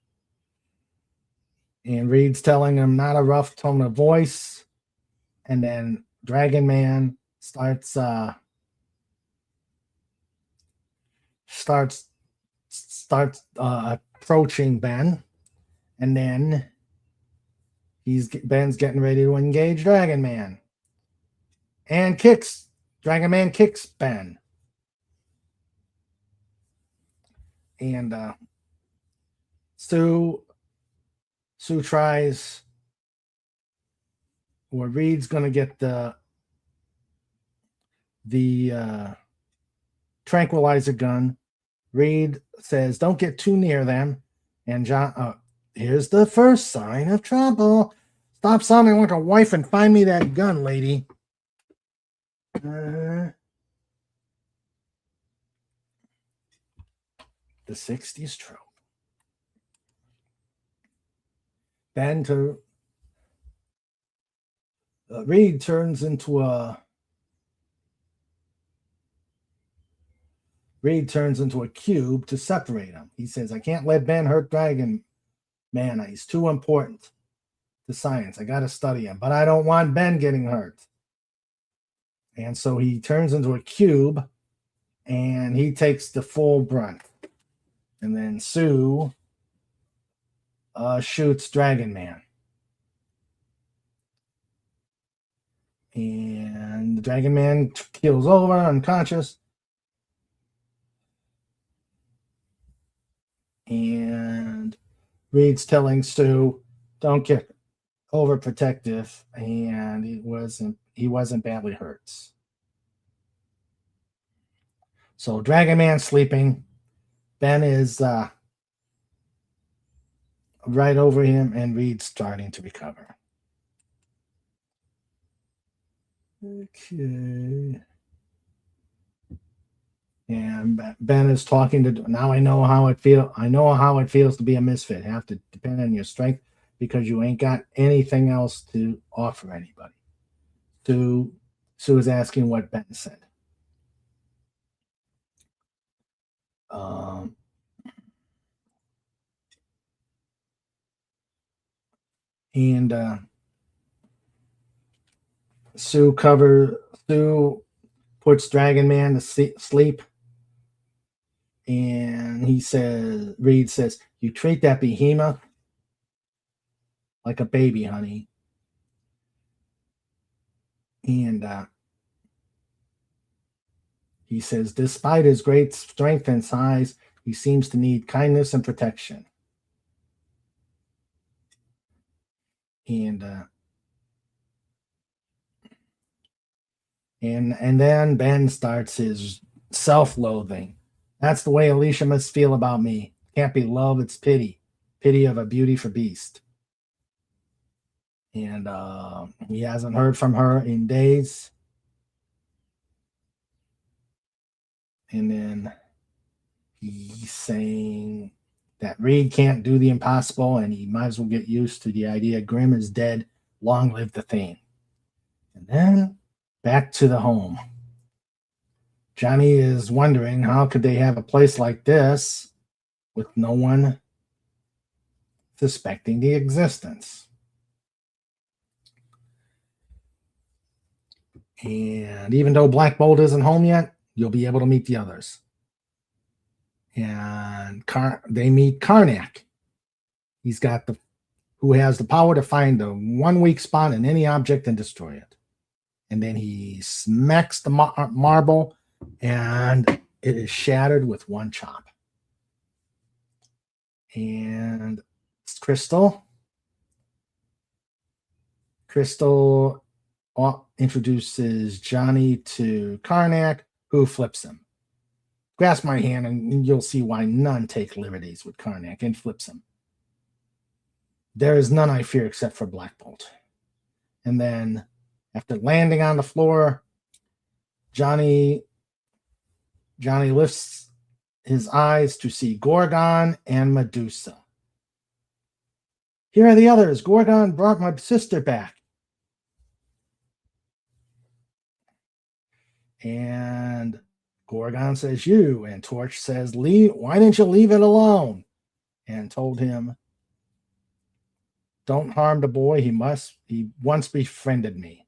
Reed's telling him not a rough tone of voice. And then Dragon Man starts approaching Ben, and then Ben's getting ready to engage Dragon Man, and Dragon Man kicks Ben, and Sue tries, or Reed's gonna get the tranquilizer gun. Reed says, "Don't get too near them." And John, here's the first sign of trouble. Stop sounding like a wife and find me that gun, lady. The 60s trope. Ben to Reed turns into a cube to separate him. He says, "I can't let Ben hurt Dragon Man. He's too important to science. I got to study him, but I don't want Ben getting hurt." And so he turns into a cube, and he takes the full brunt. And then Sue shoots Dragon Man. And the Dragon Man keels over, unconscious. And Reed's telling Sue, "Don't get overprotective," and he wasn't badly hurt. So Dragon Man's sleeping. Ben is right over him, and Reed's starting to recover. Okay. And Ben is talking to, "Now I know how it feels to be a misfit. Have to depend on your strength because you ain't got anything else to offer anybody." Sue is asking what Ben said. And Sue puts Dragon Man to sleep. And Reed says, "You treat that behemoth like a baby, honey." And he says, "Despite his great strength and size, he seems to need kindness and protection." And then Ben starts his self-loathing. "That's the way Alicia must feel about me. Can't be love, it's pity. Pity of a beauty for beast." And he hasn't heard from her in days. And then he's saying that Reed can't do the impossible, and he might as well get used to the idea Grimm is dead. Long live the Thane. And then back to the home. Johnny is wondering how could they have a place like this with no one suspecting the existence. And even though Black Bolt isn't home yet, you'll be able to meet the others. And they meet Karnak. Who has the power to find the one weak spot in any object and destroy it. And then he smacks the marble, and it is shattered with one chop. And Crystal introduces Johnny to Karnak, who flips him. "Grasp my hand and you'll see why none take liberties with Karnak," and flips him. "There is none I fear except for Black Bolt." And then after landing on the floor, Johnny lifts his eyes to see Gorgon and Medusa. "Here are the others. Gorgon brought my sister back." And Gorgon says, "You." And Torch says, "Why didn't you leave it alone?" and told him, "Don't harm the boy. He once befriended me.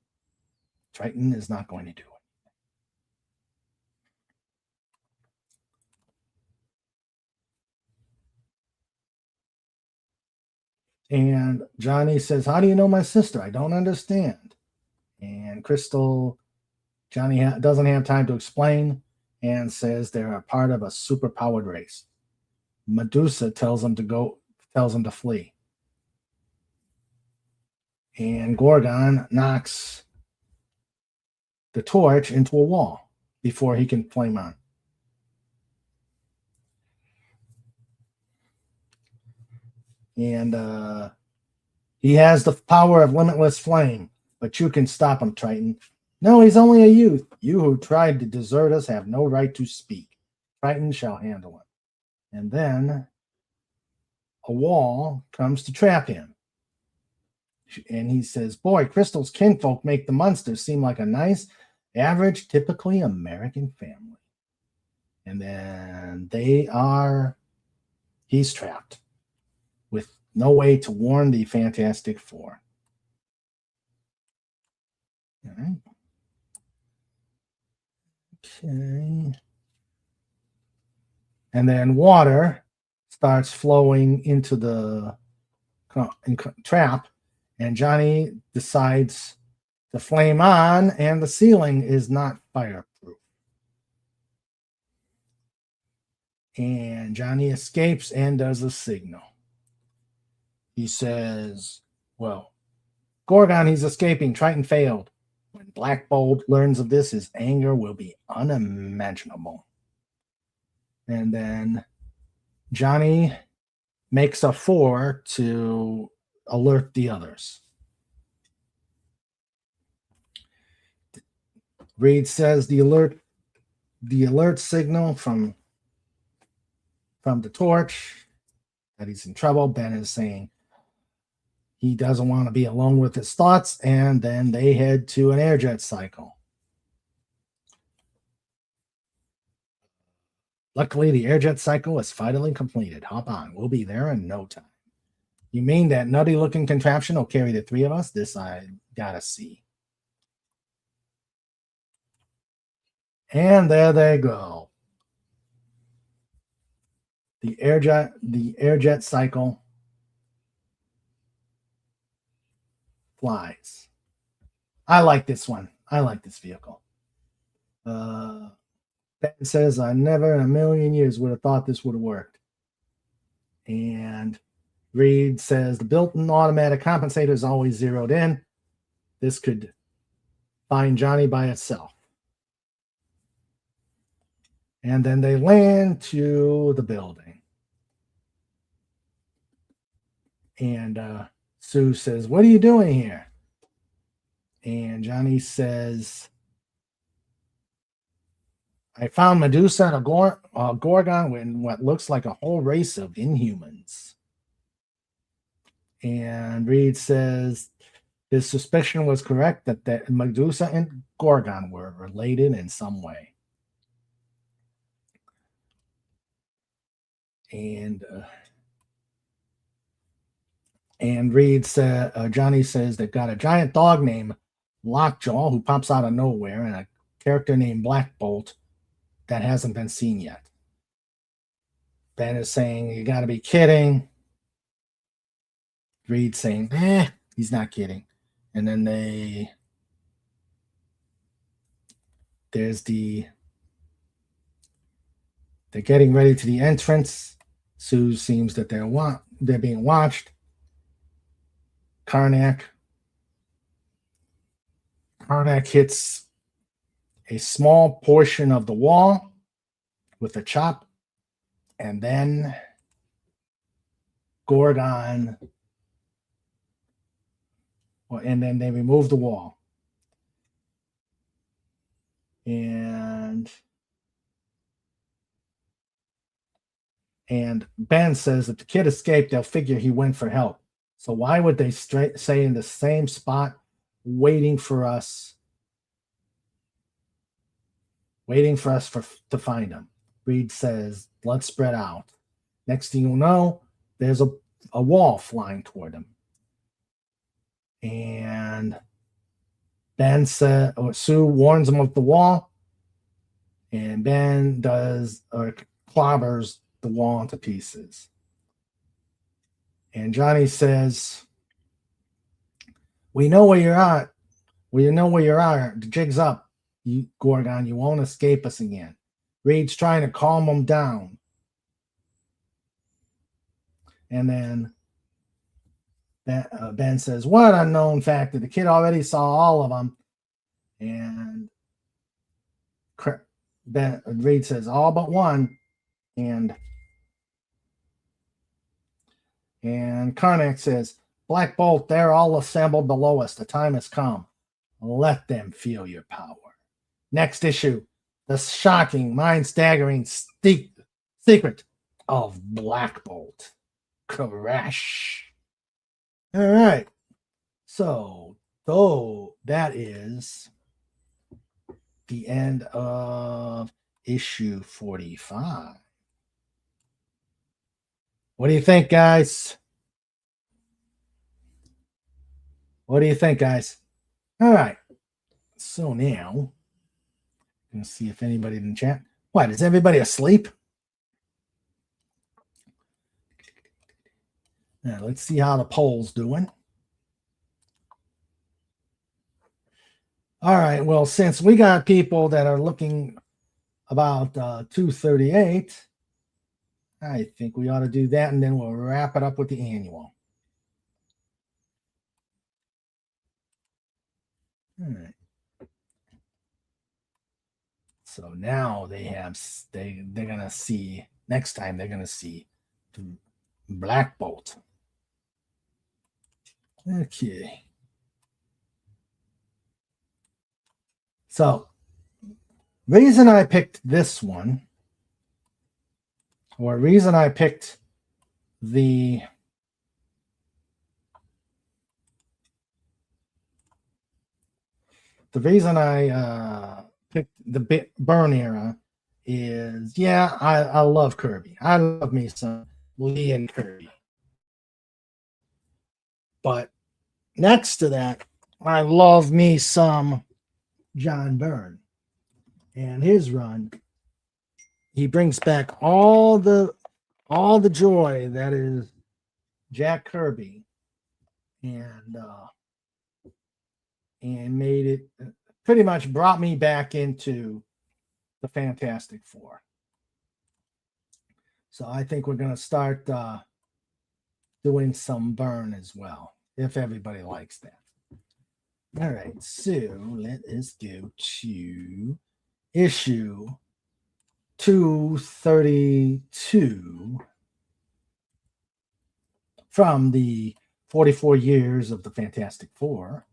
Triton is not going to do it." And Johnny says, "How do you know my sister? I don't understand." And Johnny doesn't have time to explain and says they're a part of a super-powered race. Medusa tells him to flee. And Gorgon knocks the torch into a wall before he can flame on. And he has the power of limitless flame, but you can stop him, Triton. No, he's only a youth. You who tried to desert us have no right to speak. Triton shall handle him. And then a wall comes to trap him. And he says, "Boy, Crystal's kinfolk make the monsters seem like a nice, average, typically American family." And then he's trapped with no way to warn the Fantastic Four. All right. Okay. And then water starts flowing into the trap, and Johnny decides to flame on, and the ceiling is not fireproof. And Johnny escapes and does a signal. He says, well, Gorgon, he's escaping. Triton failed. When Black Bolt learns of this, his anger will be unimaginable. And then Johnny makes a 4 to alert the others. Reed says the alert signal from the torch that he's in trouble. Ben is saying he doesn't want to be alone with his thoughts, and then they head to an airjet cycle. Luckily, the airjet cycle is finally completed. Hop on. We'll be there in no time. You mean that nutty-looking contraption will carry the three of us? This I gotta see. And there they go. The airjet cycle flies. I like this one. I like this vehicle. Ben says, I never in a million years would have thought this would have worked. And Reed says, the built-in automatic compensator is always zeroed in. This could find Johnny by itself. And then they land to the building. And Sue says, what are you doing here? And Johnny says, I found Medusa and a Gorgon in what looks like a whole race of Inhumans. And Reed says his suspicion was correct that Medusa and Gorgon were related in some way. And Reed said, Johnny says they've got a giant dog named Lockjaw who pops out of nowhere, and a character named Black Bolt that hasn't been seen yet. Ben is saying, you got to be kidding. Reed saying, he's not kidding. And then they're getting ready to the entrance. Sue seems that they're being watched. Karnak hits a small portion of the wall with a chop, and then Gorgon, and then they remove the wall. And Ben says if the kid escaped, they'll figure he went for help. So why would they stay in the same spot waiting for us to find him? Reed says, let's spread out. Next thing you'll know, there's a wall flying toward him. And Ben said, or Sue warns him of the wall. And Ben clobbers the wall into pieces. And Johnny says, we know where you're at. We know where you're at. The jig's up, Gorgon. You won't escape us again. Reed's trying to calm him down. And then Ben says, what unknown factor? The kid already saw all of them. And Reed says, all but one. And Karnak says, Black Bolt, they're all assembled below us. The time has come. Let them feel your power. Next issue, the shocking, mind-staggering secret of Black Bolt. Crash. All right. So, that is the end of issue 45. What do you think, guys? What do you think, guys? All right. So now, I'm going to see if anybody in the chat. What, is everybody asleep? Now, let's see how the poll's doing. All right. Well, since we got people that are looking about 238, I think we ought to do that, and then we'll wrap it up with the annual. All right. So now they're gonna see next time. They're gonna see Black Bolt. Okay. So, reason I picked this one, or reason I picked the reason I picked the BYRNE era is, yeah, I love Kirby. I love me some Lee and Kirby. But next to that, I love me some John Byrne. And his run, he brings back all the joy that is Jack Kirby, and made it, pretty much brought me back into the Fantastic Four. So I think we're going to start doing some Byrne as well, if everybody likes that. All right, so let us go to issue 232 from the 44 years of the Fantastic Four.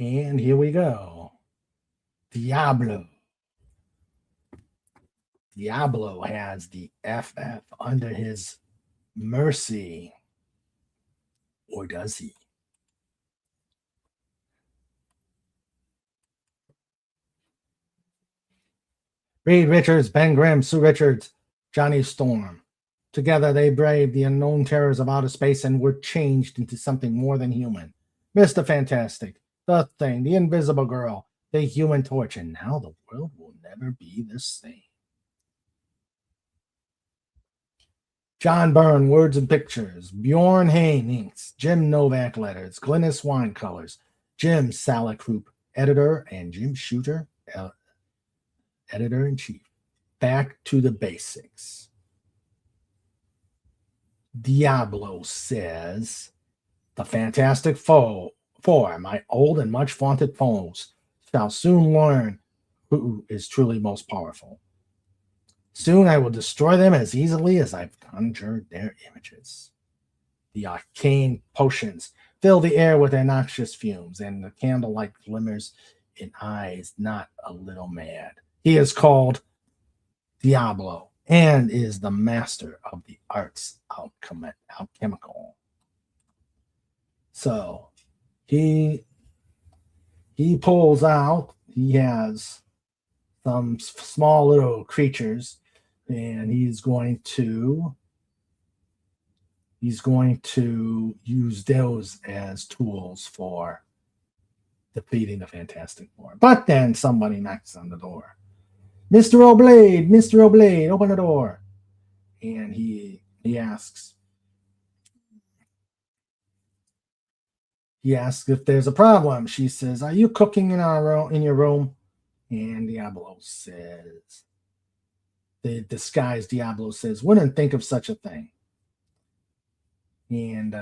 And here we go. Diablo has the FF under his mercy. Or does he? Reed Richards, Ben Grimm, Sue Richards, Johnny Storm. Together they braved the unknown terrors of outer space and were changed into something more than human. Mr. Fantastic, the Thing, the Invisible Girl, the Human Torch, and now the world will never be the same. John Byrne, Words and Pictures, Bjorn Hayne, Inks, Jim Novak Letters, Glynis Wine Colors, Jim Salakroop, Editor, and Jim Shooter, Editor-in-Chief. Back to the basics. Diablo says, the Fantastic Four, my old and much vaunted foes, shall soon learn who is truly most powerful. Soon I will destroy them as easily as I've conjured their images. The arcane potions fill the air with their noxious fumes, and the candlelight glimmers in eyes not a little mad. He is called Diablo and is the master of the arts alchemical. So he he pulls out, he has some small little creatures, and he's going to use those as tools for defeating the Fantastic Four. But then somebody knocks on the door. Mr. O'Blade, Mr. O'Blade, open the door. And he asks if there's a problem. She says, "Are you cooking in your room?" And Diablo says, the disguised Diablo says, "Wouldn't think of such a thing." And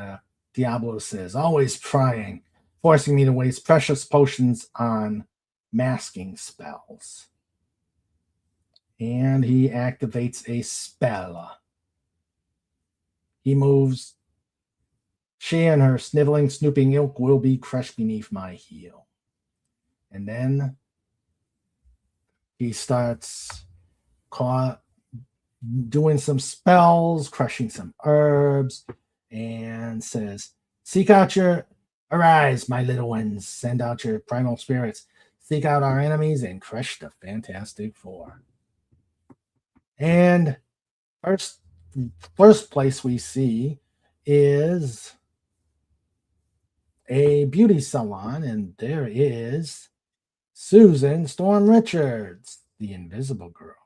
Diablo says, "Always prying, forcing me to waste precious potions on masking spells." And he activates a spell. He moves. She and her sniveling, snooping ilk will be crushed beneath my heel. And then he starts doing some spells, crushing some herbs, and says, "Arise, my little ones, send out your primal spirits, seek out our enemies, and crush the Fantastic Four." And first place we see is a beauty salon, and there is Susan Storm Richards, the Invisible Girl.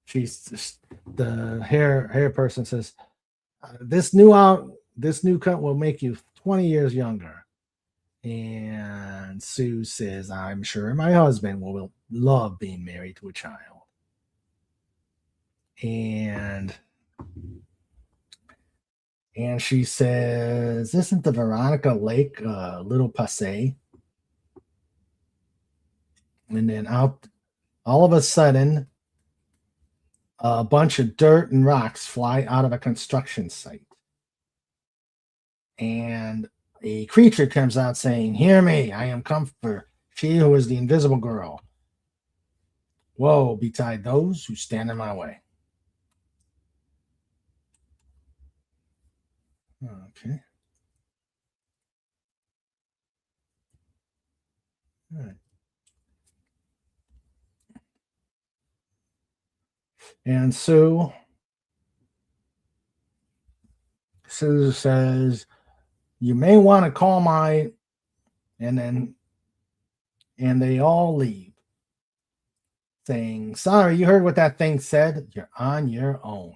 She's the hair person says, this new cut will make you 20 years younger. And Sue says, "I'm sure my husband will love being married to a child." And she says, "Isn't the Veronica Lake a little passé?" And then all of a sudden, a bunch of dirt and rocks fly out of a construction site. And a creature comes out saying, "Hear me, I am Comfort, she who is the Invisible Girl. Woe betide those who stand in my way." Okay. All right. And Sue says, "You may want to call my," and they all leave, saying, "Sorry, you heard what that thing said. You're on your own."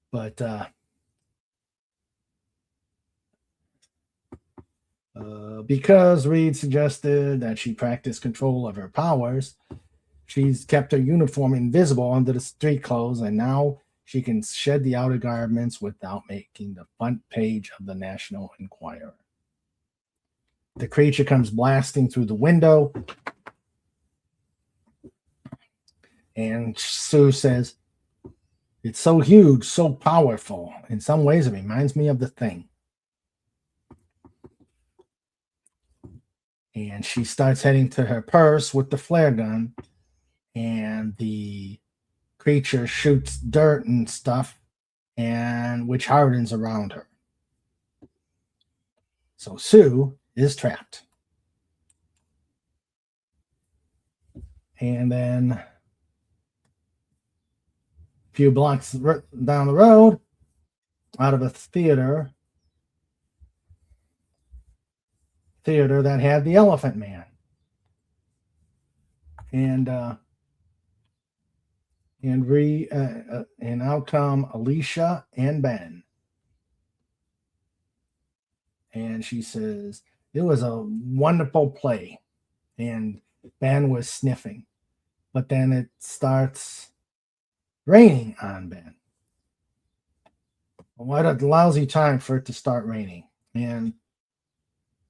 But because Reed suggested that she practice control of her powers, she's kept her uniform invisible under the street clothes, and now she can shed the outer garments without making the front page of the National Enquirer. The creature comes blasting through the window, and Sue says, "It's so huge, so powerful. In some ways, it reminds me of the Thing." And she starts heading to her purse with the flare gun, and the creature shoots dirt and stuff, and which hardens around her. So Sue is trapped. And then a few blocks down the road, out of a theater that had the Elephant Man. And out come Alicia and Ben. And she says, "It was a wonderful play." And Ben was sniffing. But then it starts raining on Ben. What a lousy time for it to start raining. And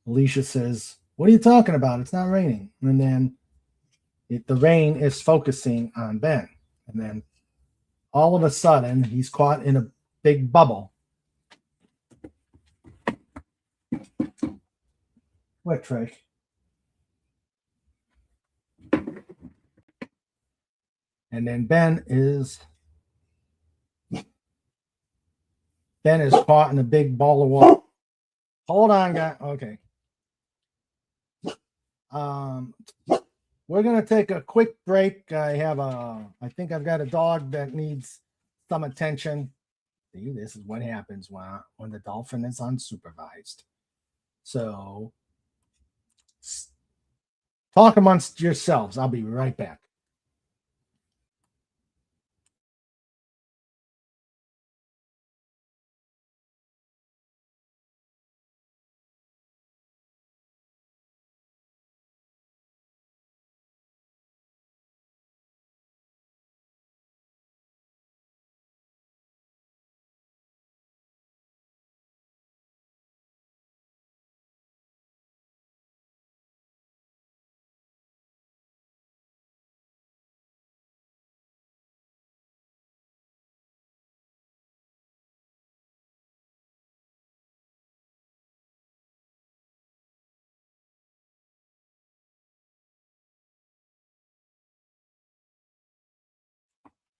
Alicia says, "What are you talking about? It's not raining." And then the rain is focusing on Ben. And then all of a sudden, he's caught in a big bubble. What, Trish? And then Ben is caught in a big ball of water. Hold on, guys. Okay. We're gonna take a quick break. I think I've got a dog that needs some attention. See, this is what happens when the dolphin is unsupervised. So talk amongst yourselves. I'll be right back.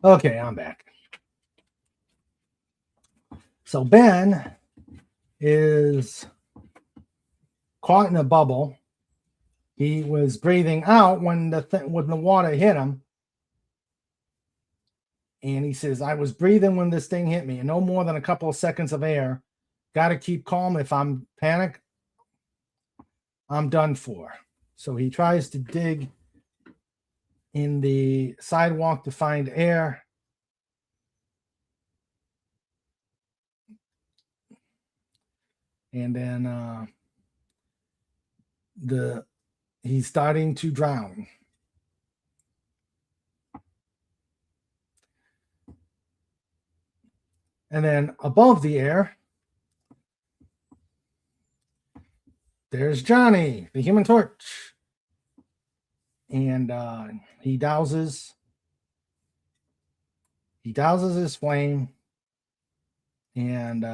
Okay, I'm back. So Ben is caught in a bubble. He was breathing out when the water hit him. And he says, I was breathing when this thing hit me, and no more than a couple of seconds of air. Got to keep calm. If I'm panic, I'm done for. So he tries to dig in the sidewalk to find air. And then he's starting to drown. And then above the air, there's Johnny, the Human Torch. And he douses his flame. And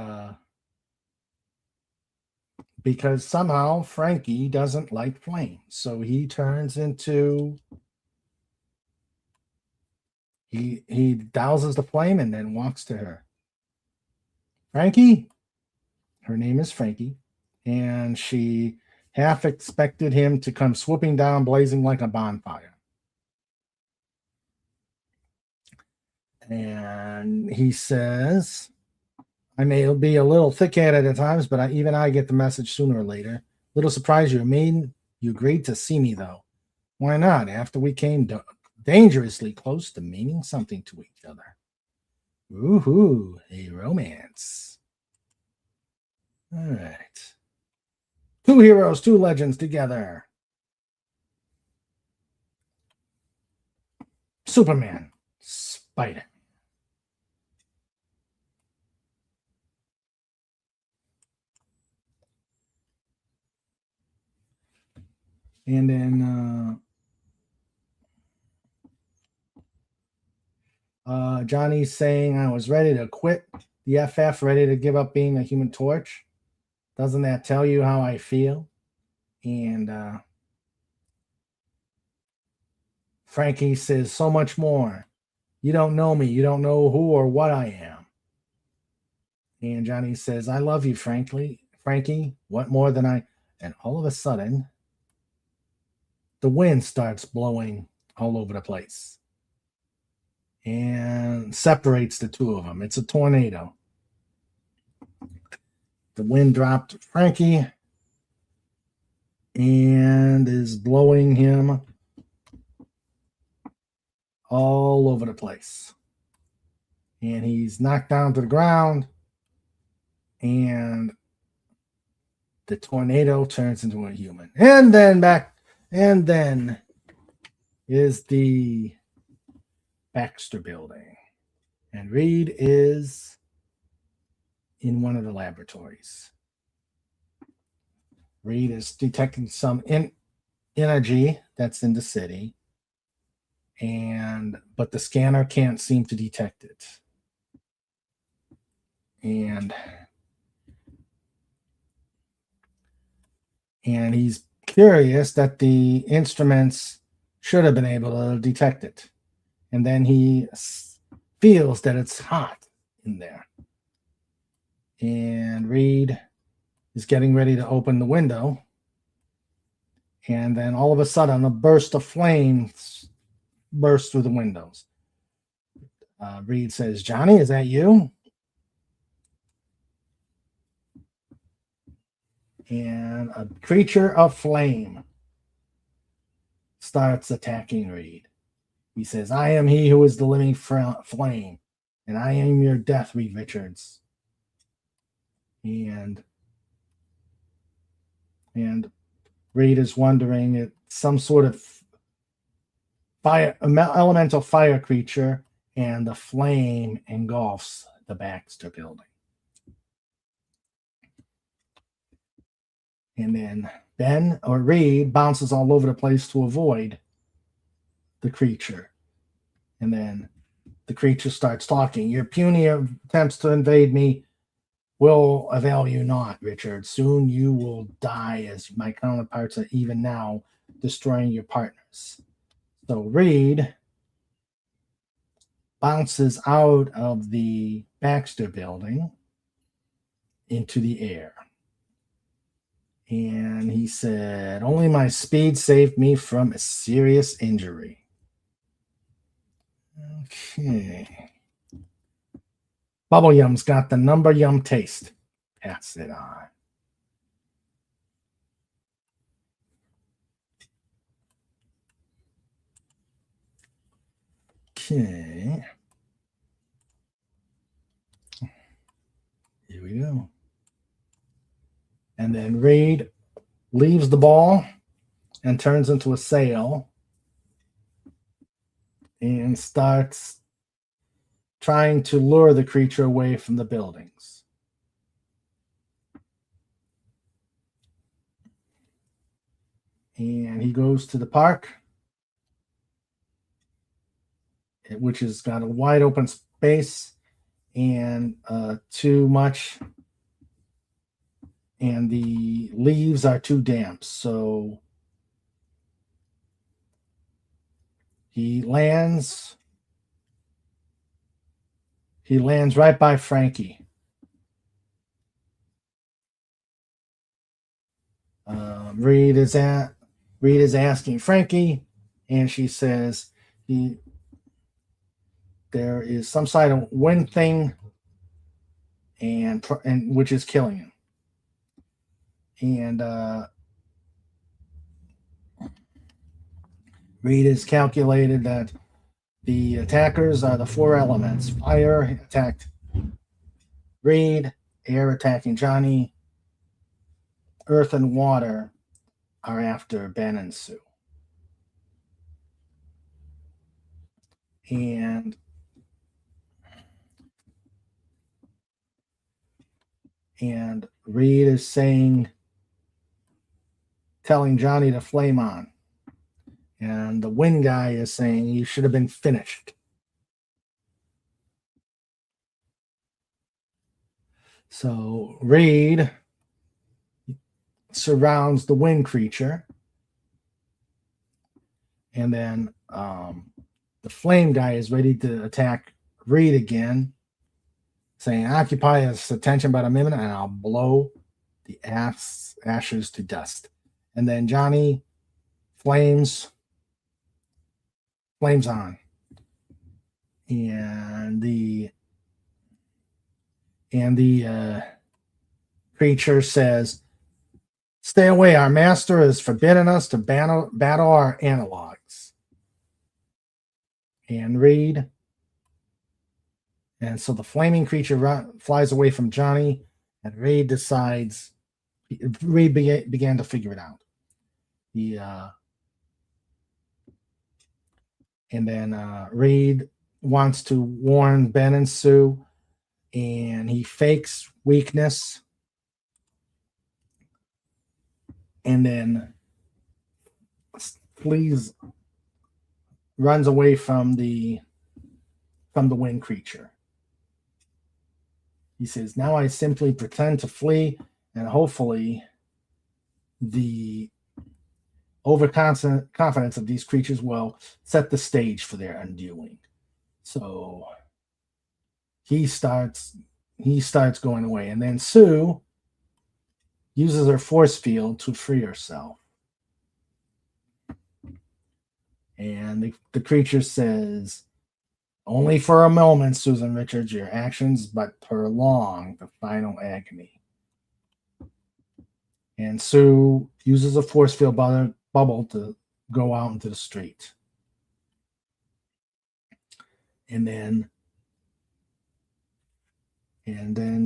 because somehow Frankie doesn't like flame. So he turns into... He douses the flame and then walks to her. Frankie, her name is Frankie, and she half expected him to come swooping down, blazing like a bonfire. And he says, I may be a little thick-headed at times, but even I get the message sooner or later. Little surprised you agreed to see me, though. Why not? After we came dangerously close to meaning something to each other. Woohoo, a romance. All right. Two heroes, two legends together. Superman, Spider. And then Johnny's saying, I was ready to quit the FF, ready to give up being a Human Torch. Doesn't that tell you how I feel? And Frankie says, so much more. You don't know me. You don't know who or what I am. And Johnny says, I love you, Frankie. What more than I... And all of a sudden, the wind starts blowing all over the place and separates the two of them. It's a tornado. The wind dropped Frankie and is blowing him all over the place. And he's knocked down to the ground, and the tornado turns into a human. And then is the Baxter building. And Reed is in one of the laboratories. Reed is detecting some energy that's in the city, but the scanner can't seem to detect it. And he's curious that the instruments should have been able to detect it. And then he feels that it's hot in there. And Reed is getting ready to open the window. And then all of a sudden, a burst of flames bursts through the windows. Reed says, "Johnny, is that you?" And a creature of flame starts attacking Reed. He says, "I am he who is the living flame, and I am your death, Reed Richards." And Reed is wondering if some sort of fire, elemental fire creature, and the flame engulfs the Baxter building. And then Ben or Reed bounces all over the place to avoid the creature. And then the creature starts talking. "Your puny attempts to invade me will avail you not, Richard. Soon you will die as my counterparts are even now destroying your partners." So Reed bounces out of the Baxter building into the air. And he said, "Only my speed saved me from a serious injury." Okay. Bubble Yum's got the number yum taste. Pass it on. Okay. Here we go. And then Reed leaves the ball and turns into a sail and starts trying to lure the creature away from the buildings. And he goes to the park, which has got a wide open space and too much, and the leaves are too damp. So he lands right by Frankie. Reed is asking Frankie, and she says there is some sort of wind thing, and which is killing him. And Reed has calculated that the attackers are the four elements. Fire attacked Reed, air attacking Johnny, earth and water are after Ben and Sue. And Reed is telling Johnny to flame on. And the wind guy is saying you should have been finished. So Reed surrounds the wind creature. And then the flame guy is ready to attack Reed again, saying, "Occupy his attention about a minute and I'll blow the ashes to dust." And then Johnny flames on. And the creature says, "Stay away. Our master has forbidden us to battle our analogs." And Reed. And so the flaming creature flies away from Johnny, and Reed began to figure it out. And then Reed wants to warn Ben and Sue, and he fakes weakness, and then runs away from the wind creature. He says, "Now I simply pretend to flee, and hopefully the overconfidence of these creatures will set the stage for their undoing." So he starts going away. And then Sue uses her force field to free herself. And the creature says, "Only for a moment, Susan Richards, your actions but prolong the final agony." And Sue uses a force field bubble to go out into the street. And then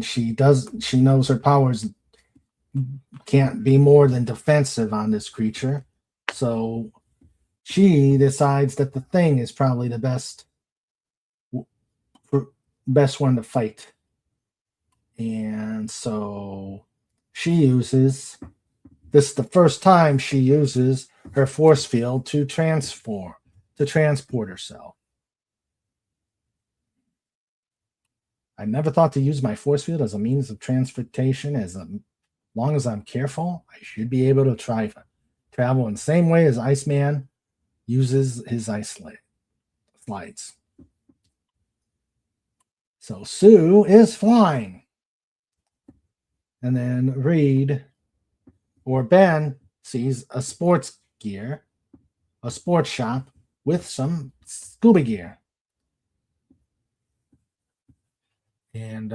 she knows her powers can't be more than defensive on this creature. So she decides that the thing is probably the best one to fight. And so she uses this is the first time she uses her force field to transport herself. I never thought to use my force field as a means of transportation. As long as I'm careful, I should be able to travel in the same way as Iceman uses his ice slides. So Sue is flying. And then Reed or Ben sees a sports shop with some scuba gear. And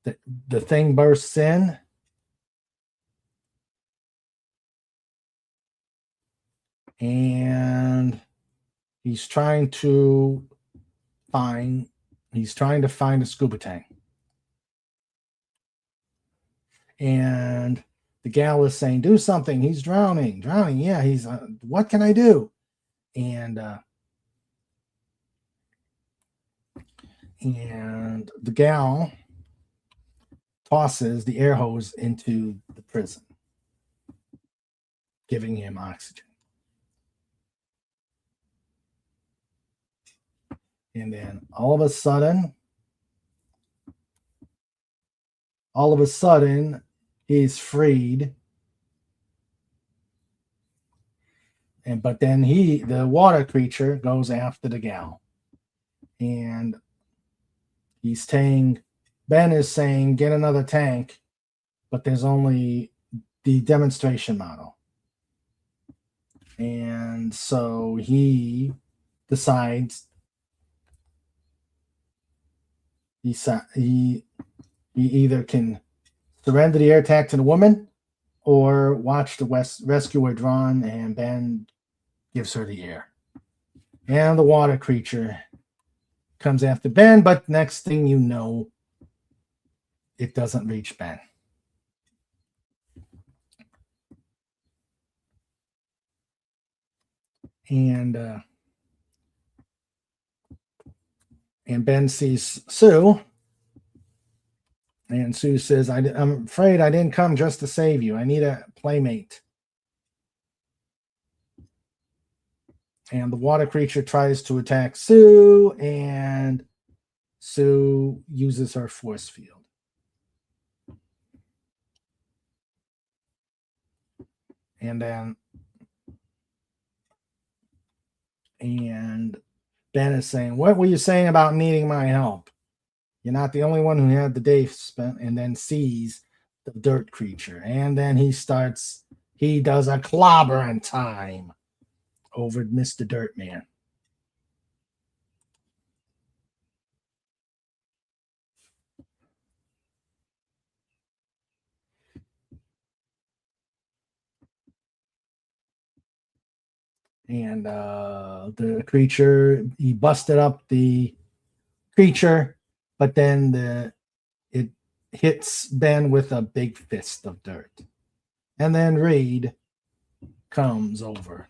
the thing bursts in. And he's trying to find a scuba tank. And the gal is saying, "Do something. He's drowning. Yeah, he's what can I do?" And the gal tosses the air hose into the prison, giving him oxygen. And then all of a sudden, he's freed. But then the water creature goes after the gal. And Ben is saying, "Get another tank," but there's only the demonstration model. And so he decides he either can surrender the air tank to the woman or watch the rescuer drawn, and Ben gives her the air. And the water creature comes after Ben, but next thing you know, it doesn't reach Ben. And Ben sees Sue, and Sue says, "I'm afraid I didn't come just to save you. I need a playmate." And the water creature tries to attack Sue, and Sue uses her force field. And Ben is saying, "What were you saying about needing my help? You're not the only one who had the day spent," and then sees the dirt creature. And then he does a clobbering time over Mr. Dirtman. And the creature, he busted up the creature, but then it hits Ben with a big fist of dirt. And then Reed comes over.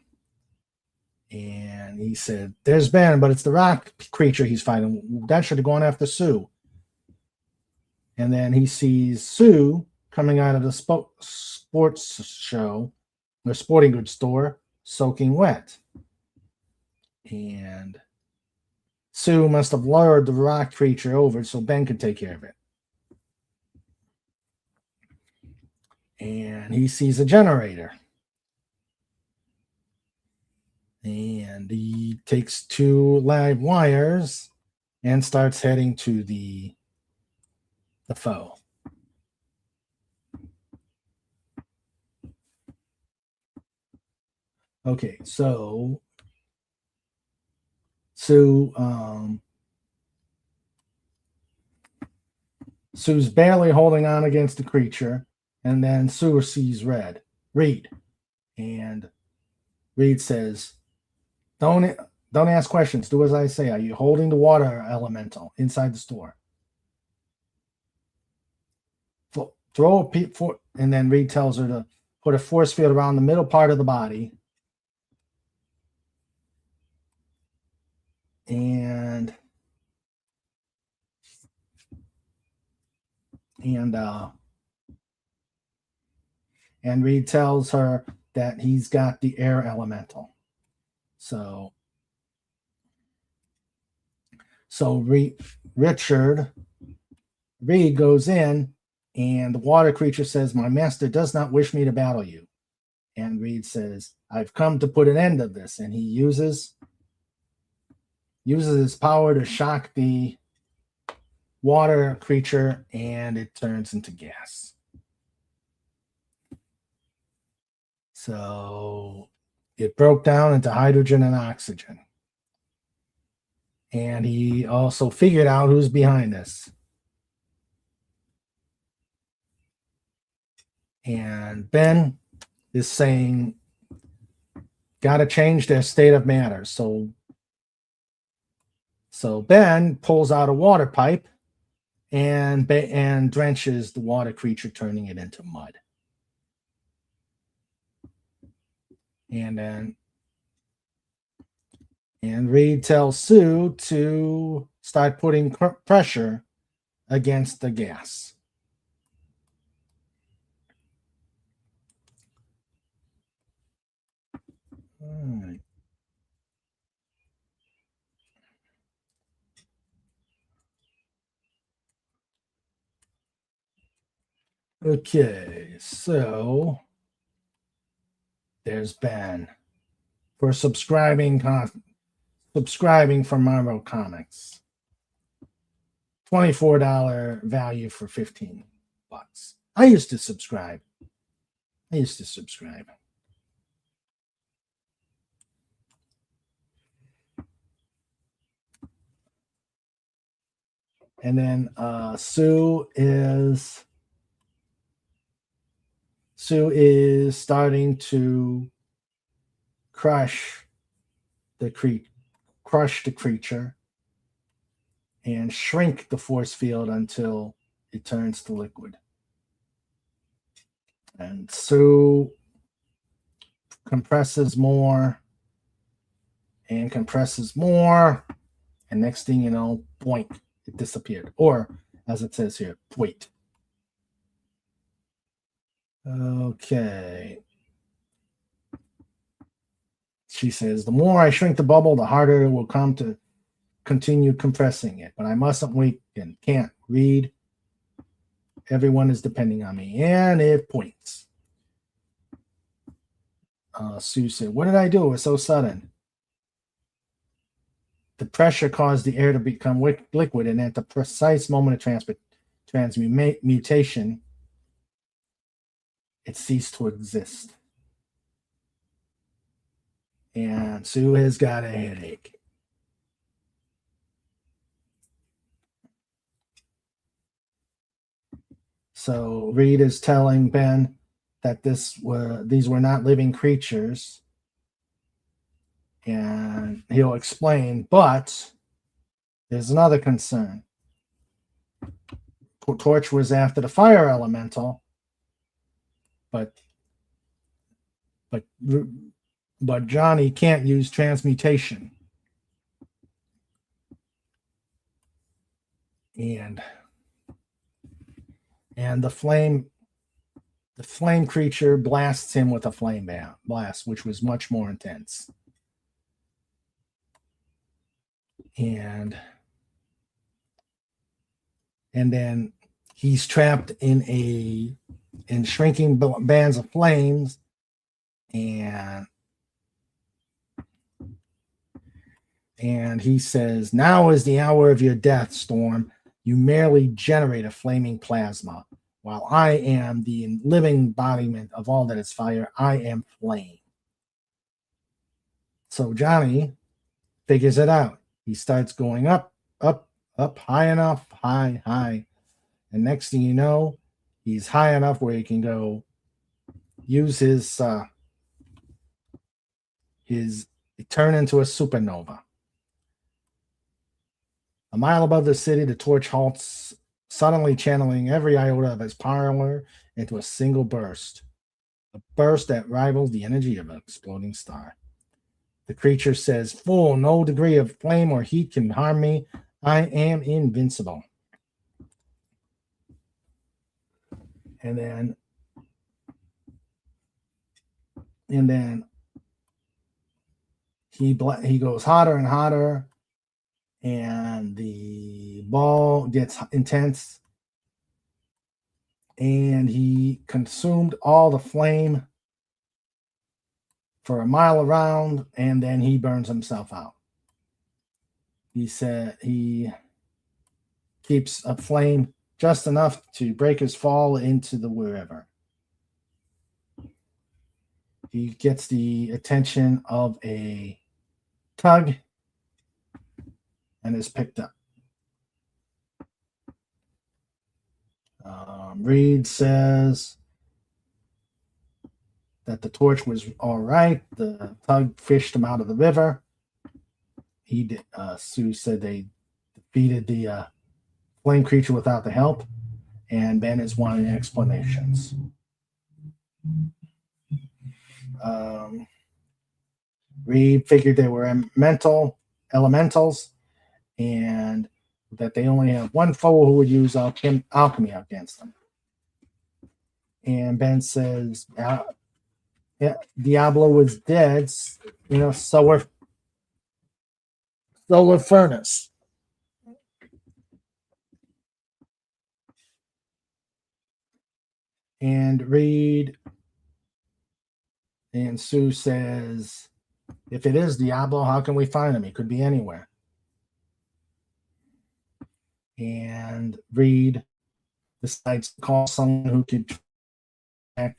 And he said, "There's Ben, but it's the rock creature he's fighting. That should have gone after Sue." And then he sees Sue coming out of the sports show, the sporting goods store, soaking wet. And Sue must have lured the rock creature over so Ben could take care of it. And he sees a generator. And he takes 2 live wires and starts heading to the foe. Okay, so Sue Sue's barely holding on against the creature, and then Sue sees Reed, and Reed says, "Don't ask questions. Do as I say. Are you holding the water elemental inside the store? Throw a peep for," and then Reed tells her to put a force field around the middle part of the body, and Reed tells her that he's got the air elemental. So Reed goes in, and the water creature says, "My master does not wish me to battle you." And Reed says, "I've come to put an end to this." And he uses his power to shock the water creature, and it turns into gas. So it broke down into hydrogen and oxygen. And he also figured out who's behind this. And Ben is saying, gotta change their state of matter. So Ben pulls out a water pipe and drenches the water creature, turning it into mud. And Reed tells Sue to start putting pressure against the gas. All right. Okay, so there's Ben for subscribing for Marvel Comics. $24 value for $15. I used to subscribe. And then Sue is starting to crush the creature and shrink the force field until it turns to liquid. And Sue compresses more, and next thing you know, boink, it disappeared. Or, as it says here, wait. Okay. She says, "The more I shrink the bubble, the harder it will come to continue compressing it. But I mustn't wait and can't read. Everyone is depending on me." And it points. Sue said, "What did I do? It was so sudden." The pressure caused the air to become liquid, and at the precise moment of transmutation, it ceased to exist. And Sue has got a headache. So Reed is telling Ben that these were not living creatures, and he'll explain, but there's another concern. Torch was after the fire elemental, but Johnny can't use transmutation. And the flame creature blasts him with a flame blast, which was much more intense. And then he's trapped in shrinking bands of flames, and he says, "Now is the hour of your death, Storm. You merely generate a flaming plasma. While I am the living embodiment of all that is fire, I am flame." So Johnny figures it out. He starts going up, up, up, high enough, high, high. And next thing you know, he's high enough where he can go use his turn into a supernova. A mile above the city, the torch halts, suddenly channeling every iota of his power into a single burst. A burst that rivals the energy of an exploding star. The creature says, "Fool, no degree of flame or heat can harm me. I am invincible." And then he goes hotter and hotter, and the ball gets intense, and he consumed all the flame for a mile around, and then he burns himself out. He said he keeps a flame just enough to break his fall into the river. He gets the attention of a tug and is picked up. Reed says that the torch was all right. The tug fished him out of the river. Sue said they defeated the flame creature without the help, and Ben is wanting explanations. Reed figured they were elementals, and that they only have one foe who would use alchemy against them. And Ben says, Diablo was dead, solar furnace. And Reed and Sue says, if it is Diablo, how can we find him? He could be anywhere. And Reed decides to call someone who could track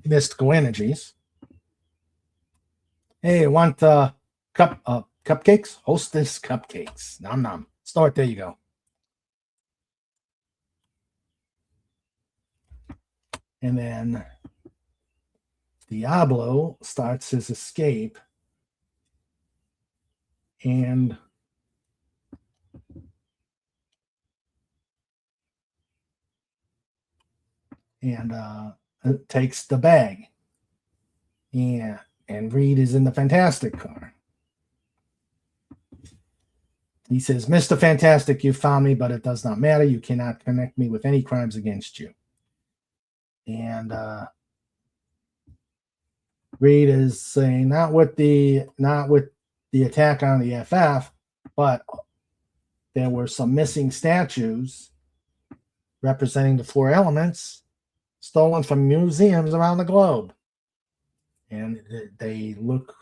mystical energies. Hey, want cupcakes? Hostess cupcakes. Nom nom. Start. There you go. And then Diablo starts his escape, and it takes the bag. Yeah, and Reed is in the Fantastic car. He says, "Mr. Fantastic, you found me, but it does not matter. You cannot connect me with any crimes against you." And Reed is saying, not with the attack on the FF, but there were some missing statues representing the four elements stolen from museums around the globe. And they look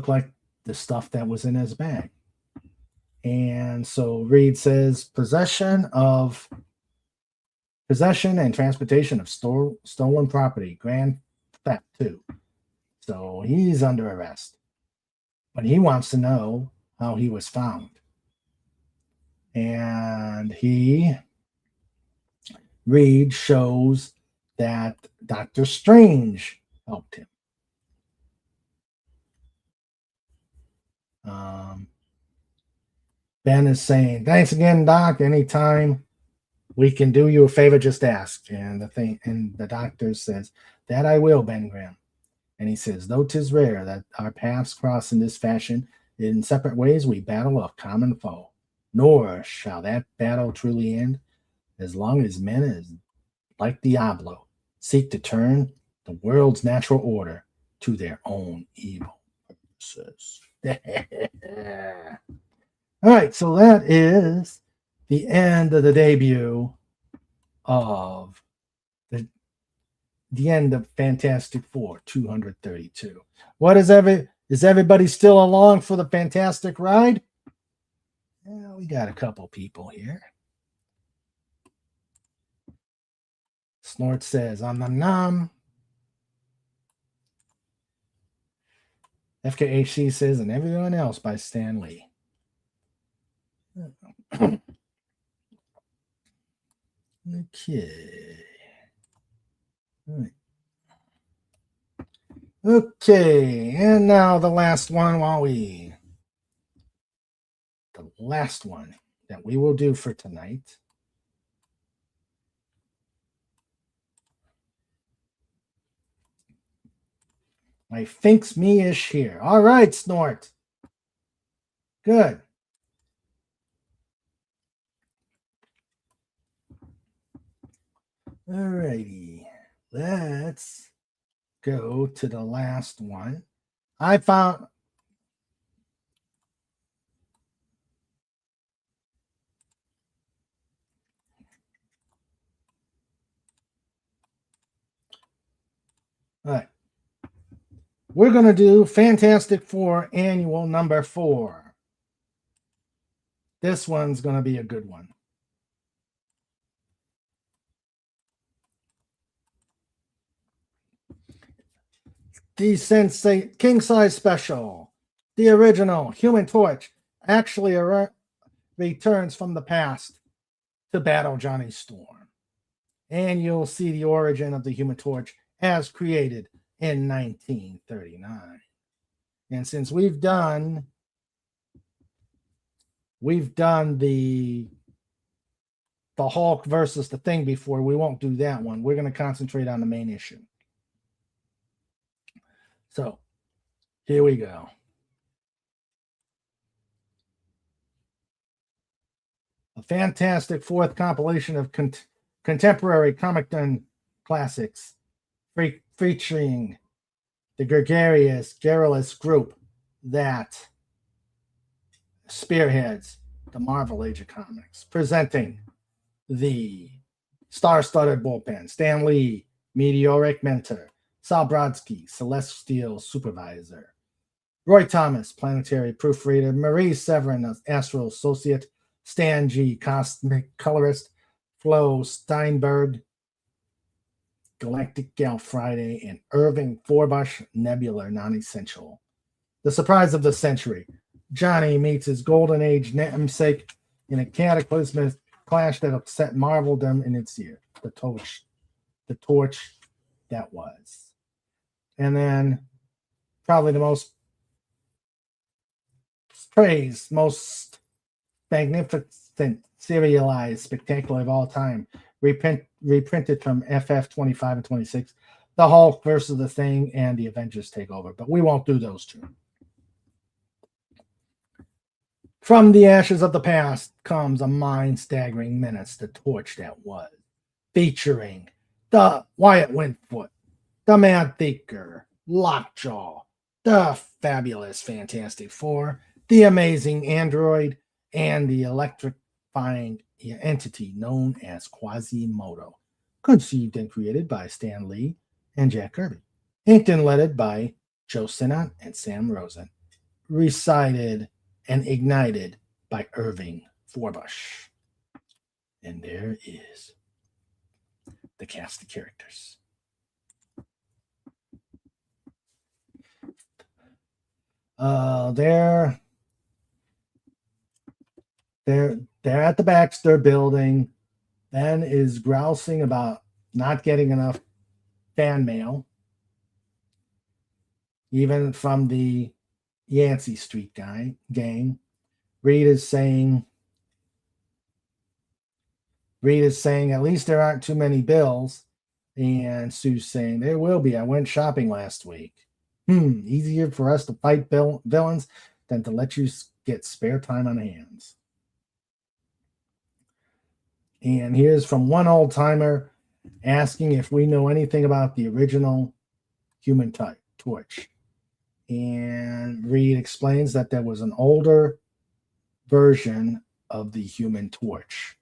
like the stuff that was in his bag. And so Reed says possession and transportation of stolen property, grand theft too. So he's under arrest. But he wants to know how he was found. And Reed shows that Dr. Strange helped him. Ben is saying, "Thanks again, Doc. Anytime we can do you a favor, just ask." And the doctor says, "That I will, Ben Graham." And he says, "Though 'tis rare that our paths cross in this fashion, in separate ways we battle a common foe. Nor shall that battle truly end as long as men, like Diablo, seek to turn the world's natural order to their own evil purposes." All right, so that is the end of the debut of the end of Fantastic Four 232. Is everybody still along for the fantastic ride? Yeah, we got a couple people here. Snort says, nom. FKHC says, and everyone else by Stan Lee. Okay. All right. Okay, and now the last one the last one that we will do for tonight. My Thinks Me-ish here. All right, Snort. Good. All righty. Let's go to the last one. I found... All right. We're going to do Fantastic Four Annual number 4. This one's going to be a good one. The King Size Special. The original Human Torch actually returns from the past to battle Johnny Storm. And you'll see the origin of the Human Torch as created in 1939. And since we've done the Hulk versus the Thing before, we won't do that one. We're going to concentrate on the main issue. So, here we go. A fantastic fourth compilation of contemporary comic classics featuring the garrulous group that spearheads the Marvel Age of Comics, presenting the star-studded bullpen: Stan Lee, Meteoric Mentor; Sal Brodsky, Celestial Supervisor; Roy Thomas, Planetary Proofreader; Marie Severin, Astro Associate; Stan G, Cosmic Colorist; Flo Steinberg, Galactic Gal Friday; and Irving Forbush, Nebular Non-Essential. The surprise of the century: Johnny meets his Golden Age namesake in a cataclysmic clash that upset Marveldom in its year. The torch that was. And then probably the most praised, most magnificent, serialized spectacular of all time, reprinted from FF 25 and 26, the Hulk versus the Thing and the Avengers Takeover. But we won't do those two. From the ashes of the past comes a mind-staggering menace, the torch that was, featuring the Wyatt Wingfoot, the Mad Thinker, Lockjaw, the fabulous Fantastic Four, the amazing Android, and the electrifying entity known as Quasimodo, conceived and created by Stan Lee and Jack Kirby, inked and lettered by Joe Sinnott and Sam Rosen, recited and ignited by Irving Forbush. And there is the cast of characters. They're at the Baxter building. Ben is grousing about not getting enough fan mail, even from the Yancey Street gang. Reed is saying at least there aren't too many bills. And Sue's saying there will be. I went shopping last week. Easier for us to fight villains than to let you get spare time on hands. And here's from one old timer asking if we know anything about the original Human Torch. And Reed explains that there was an older version of the Human Torch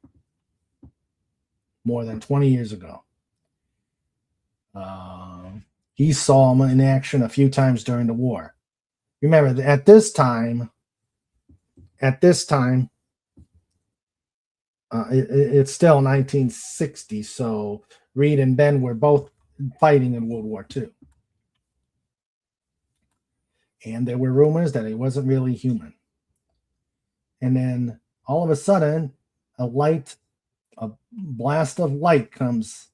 more than 20 years ago. He saw him in action a few times during the war. Remember, at this time, it's still 1960, so Reed and Ben were both fighting in World War II. And there were rumors that he wasn't really human. And then all of a sudden, a blast of light comes,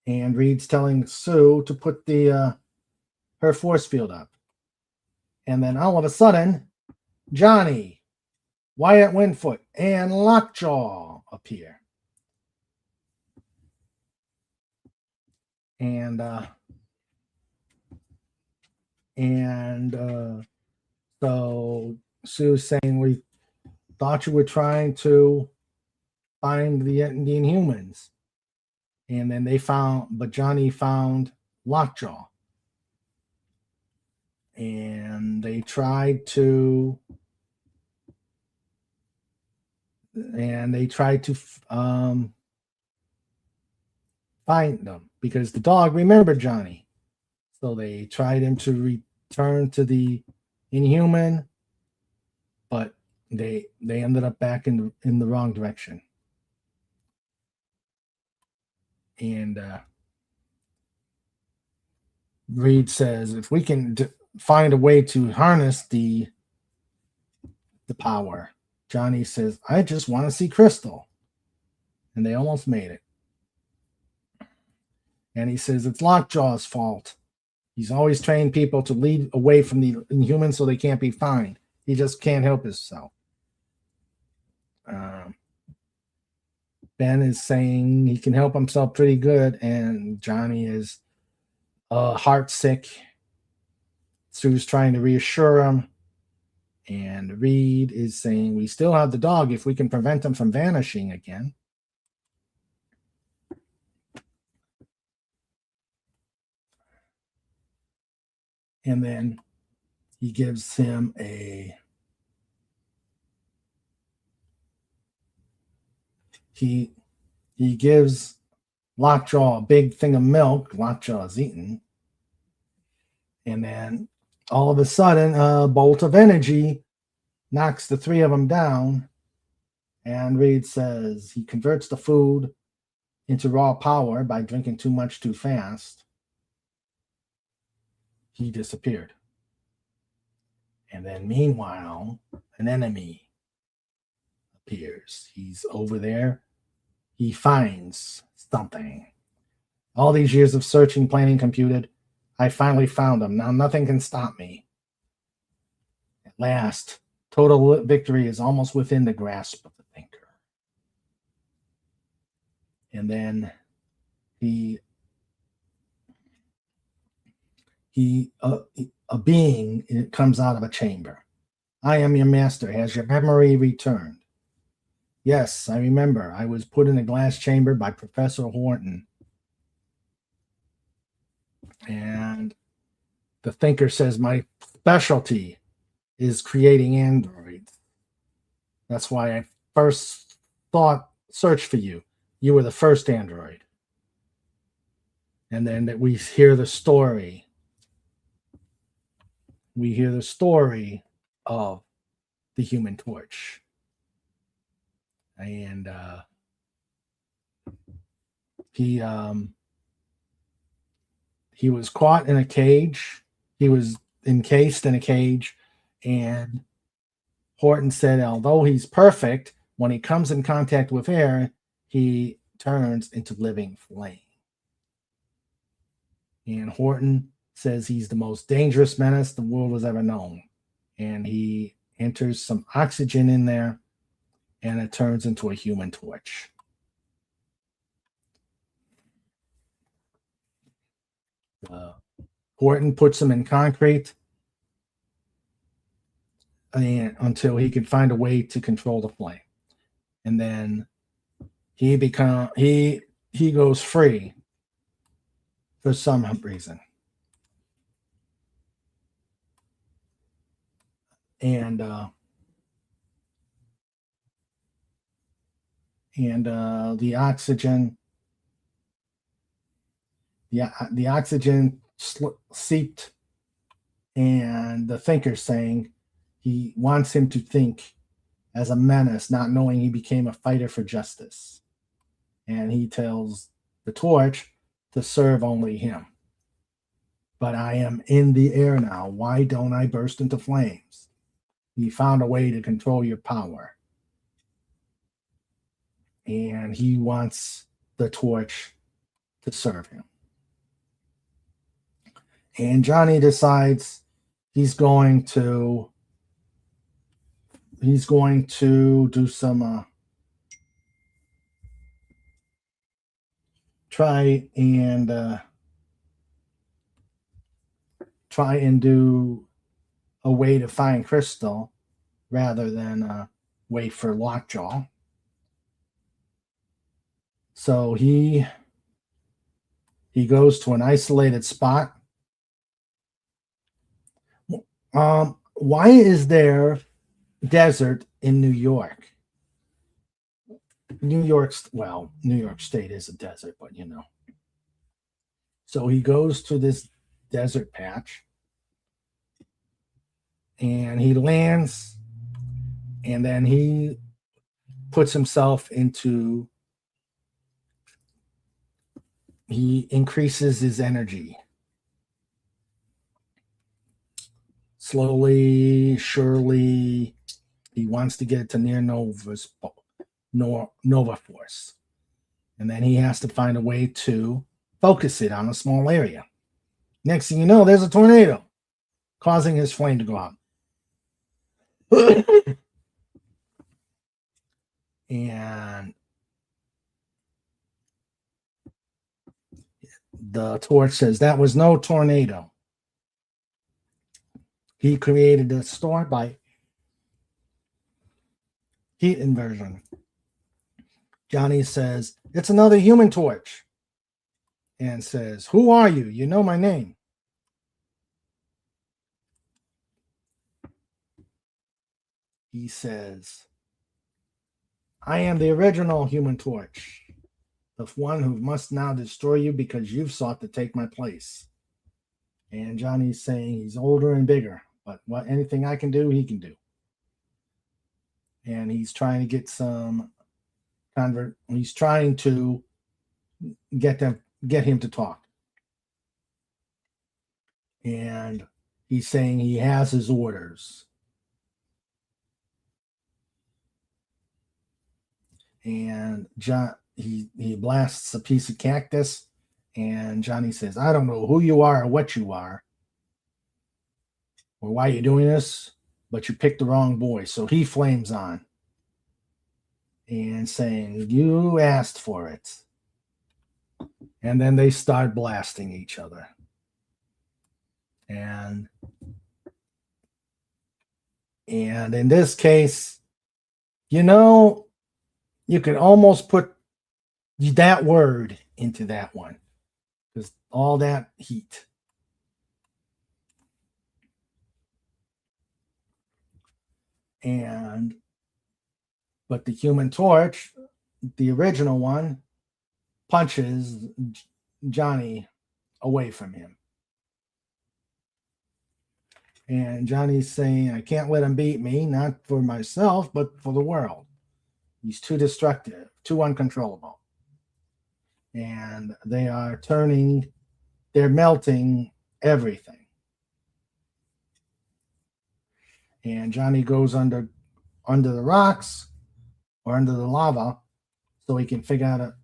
and Reed's telling Sue to put her force field up. And then all of a sudden, Johnny, Wyatt Windfoot, and Lockjaw appear. And so Sue's saying, we thought you were trying to find the Indian humans. And then but Johnny found Lockjaw. And they tried to find them because the dog remembered Johnny. So they tried him to return to the Inhuman, but they ended up back in the wrong direction. And Reed says, if we can find a way to harness the power. Johnny says, I just want to see Crystal. And they almost made it. And he says, it's Lockjaw's fault. He's always trained people to lead away from the Inhumans so they can't be fined. He just can't help himself. Ben is saying he can help himself pretty good, and Johnny is heartsick. Sue's trying to reassure him. And Reed is saying, we still have the dog if we can prevent him from vanishing again. And then he gives him he gives Lockjaw a big thing of milk. Lockjaw is eaten. And then all of a sudden, a bolt of energy knocks the three of them down. And Reed says he converts the food into raw power by drinking too much too fast. He disappeared. And then meanwhile, an enemy appears. He's over there. He finds something. All these years of searching, planning, computed, I finally found him. Now nothing can stop me. At last, total victory is almost within the grasp of the thinker. And then a being, it comes out of a chamber. I am your master. Has your memory returned? Yes, I remember. I was put in a glass chamber by Professor Horton. And the thinker says, my specialty is creating androids. That's why I first searched for you. You were the first android. And then that we hear the story. We hear the story of the Human Torch. And he was caught in a cage. He was encased in a cage. And Horton said, although he's perfect, when he comes in contact with air, he turns into living flame. And Horton says he's the most dangerous menace the world has ever known. And he enters some oxygen in there, and it turns into a Human Torch. Horton puts him in concrete until he can find a way to control the flame. And then he goes free for some reason. And the oxygen seeped, and the thinker saying he wants him to think as a menace, not knowing he became a fighter for justice. And he tells the torch to serve only him. But I am in the air now. Why don't I burst into flames? He found a way to control your power. And he wants the torch to serve him. And Johnny decides he's going to do some try and do a way to find Crystal rather than wait for Lockjaw. So he goes to an isolated spot. Why is there desert in New York? New York State is a desert, but you know. So he goes to this desert patch and he lands, and then he puts himself into, he increases his energy. Slowly, surely, he wants to get to near Nova Force. And then he has to find a way to focus it on a small area. Next thing you know, there's a tornado causing his flame to go out. And the torch says that was no tornado. He created a storm by heat inversion. Johnny says, it's another human torch. And says, who are you? You know my name. He says, I am the original Human Torch, the one who must now destroy you because you've sought to take my place. And Johnny's saying he's older and bigger, but anything I can do, he can do. And he's trying to get he's trying to get him to talk. And he's saying he has his orders. And he blasts a piece of cactus, and Johnny says, I don't know who you are or what you are or why you're doing this, but you picked the wrong boy. So he flames on and saying, you asked for it. And then they start blasting each other. And in this case, you know, you could almost put that word into that one because all that heat. But the Human Torch, the original one, punches Johnny away from him. And Johnny's saying, I can't let him beat me, not for myself, but for the world. He's too destructive, too uncontrollable. And they're melting everything. And Johnny goes under the rocks or under the lava so he can figure out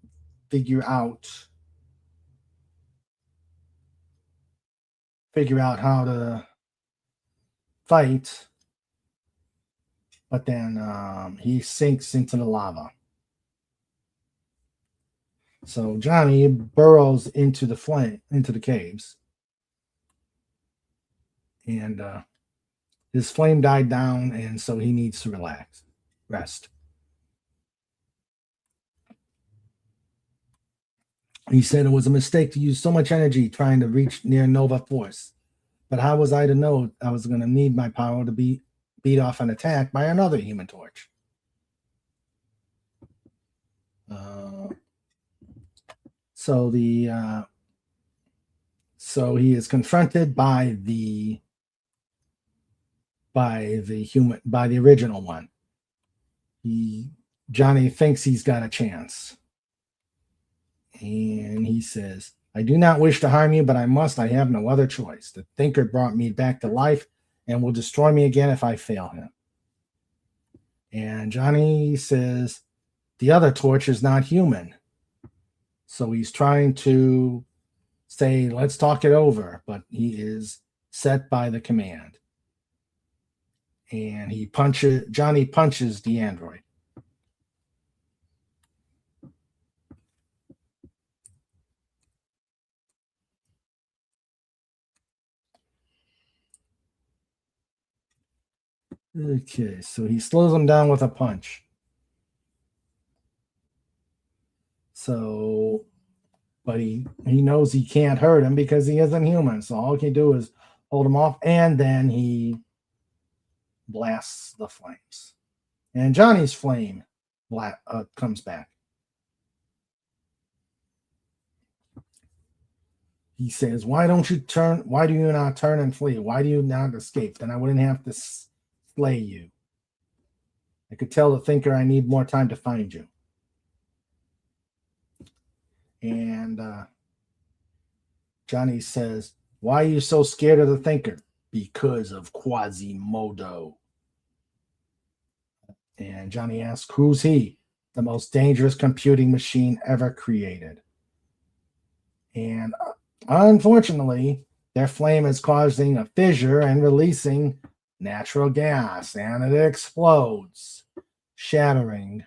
how to fight. But then he sinks into the lava. So Johnny burrows into the caves. And his flame died down, and so he needs to rest. He said it was a mistake to use so much energy trying to reach near Nova Force. But how was I to know I was going to need my power to beat off an attack by another Human Torch? So he is confronted by the original one. Johnny thinks he's got a chance. And he says, I do not wish to harm you, but I must. I have no other choice. The thinker brought me back to life and will destroy me again if I fail him. And Johnny says, the other torch is not human. So he's trying to say, let's talk it over, but he is set by the command. And Johnny punches the android. Okay, so he slows him down with a punch. So, but he knows he can't hurt him because he isn't human. So all he can do is hold him off, and then he blasts the flames. And Johnny's flame comes back. He says, why do you not turn and flee? Why do you not escape? Then I wouldn't have to slay you. I could tell the thinker I need more time to find you. And Johnny says, why are you so scared of the thinker? Because of Quasimodo. And Johnny asks, who's he? The most dangerous computing machine ever created. And unfortunately, their flame is causing a fissure and releasing natural gas, and it explodes, shattering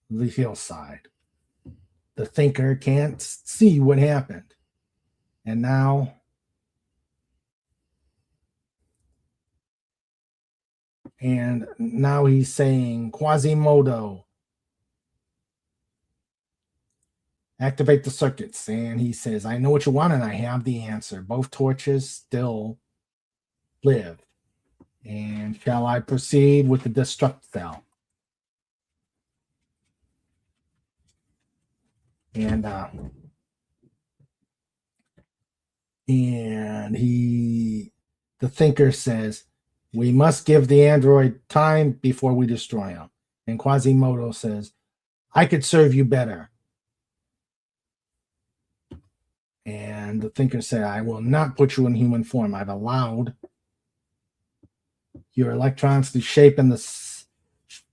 the hillside. The thinker can't see what happened. And now he's saying, Quasimodo, activate the circuits. And he says, I know what you want, and I have the answer. Both torches still live. And shall I proceed with the destruct cell? And the thinker says, we must give the android time before we destroy him. And Quasimodo says, I could serve you better. And the thinker said, I will not put you in human form. I've allowed your electrons to shape in the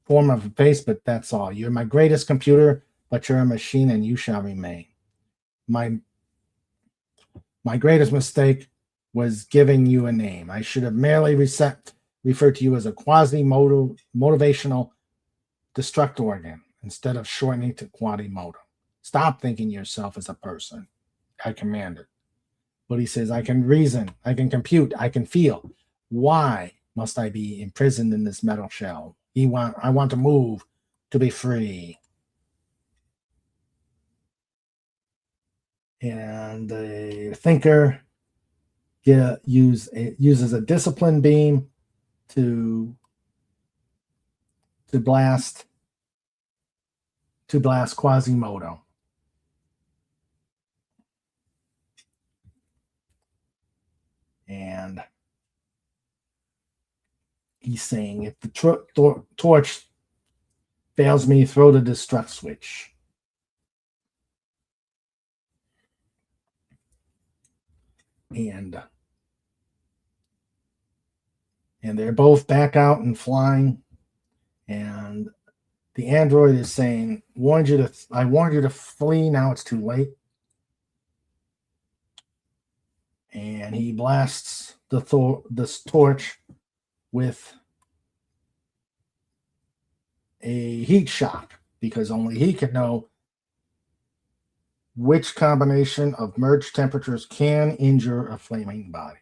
form of a face, but that's all. You're my greatest computer, but you're a machine, and you shall remain. My greatest mistake was giving you a name. I should have merely referred to you as a quasi-motivational destruct organ instead of shortening to Quasimodo. Stop thinking yourself as a person. I commanded. But he says, I can reason, I can compute, I can feel. Why must I be imprisoned in this metal shell? I want to move, to be free. And the thinker uses a discipline beam to blast Quasimodo. And he's saying, if the torch fails me, throw the destruct switch. And they're both back out and flying. And the android is saying, I warned you to flee, now it's too late. And he blasts this torch with a heat shock, because only he can know which combination of merged temperatures can injure a flaming body.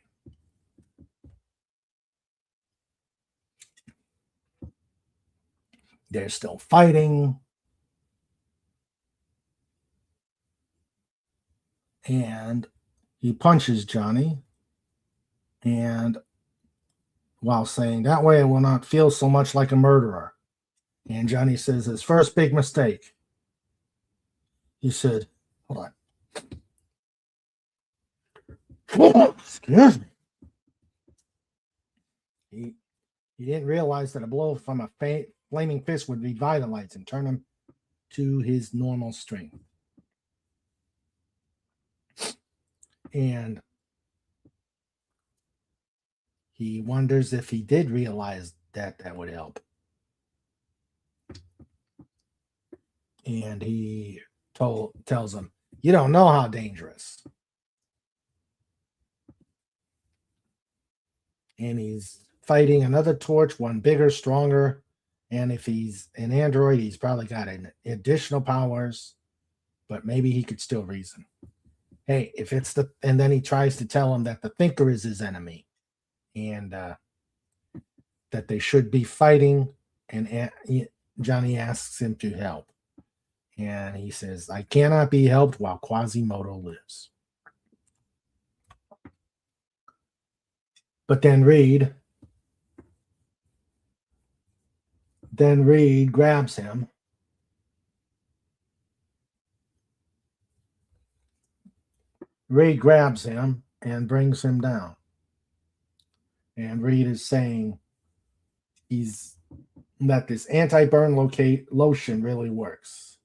They're still fighting. And he punches Johnny. And while saying, that way I will not feel so much like a murderer. And Johnny says his first big mistake. He said, hold on. Excuse me. He didn't realize that a blow from a flaming fist would revitalize and turn him to his normal strength. And he wonders if he did realize that that would help. And he tells him, "You don't know how dangerous." And he's fighting another torch, one bigger, stronger. And if he's an android, he's probably got additional powers, but maybe he could still reason. Hey, if it's and then he tries to tell him that the thinker is his enemy and that they should be fighting. And Johnny asks him to help. And he says, "I cannot be helped while Quasimodo lives." But then Reed grabs him. Reed grabs him and brings him down. And Reed is saying that this anti-burn lotion really works.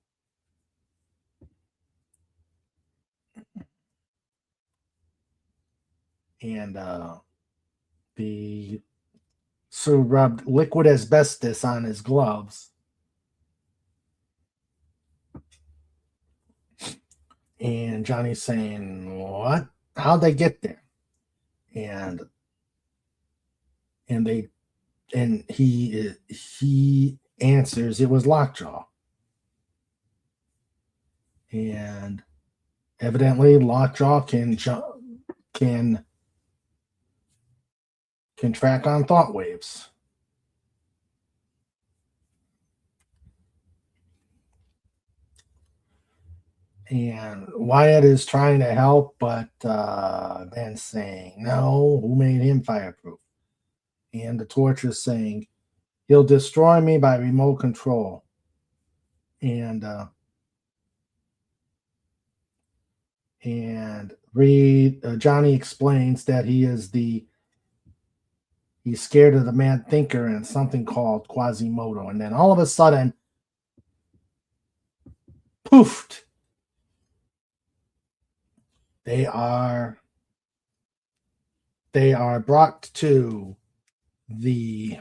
And Sue rubbed liquid asbestos on his gloves. And Johnny's saying, "What? How'd they get there?" And he answers, "It was Lockjaw." And evidently Lockjaw can track on thought waves. And Wyatt is trying to help, but Ben's saying, "No, who made him fireproof?" And the Torch is saying, "He'll destroy me by remote control." And Johnny explains that he's scared of the mad thinker and something called Quasimodo. And then all of a sudden, poofed, they are brought to the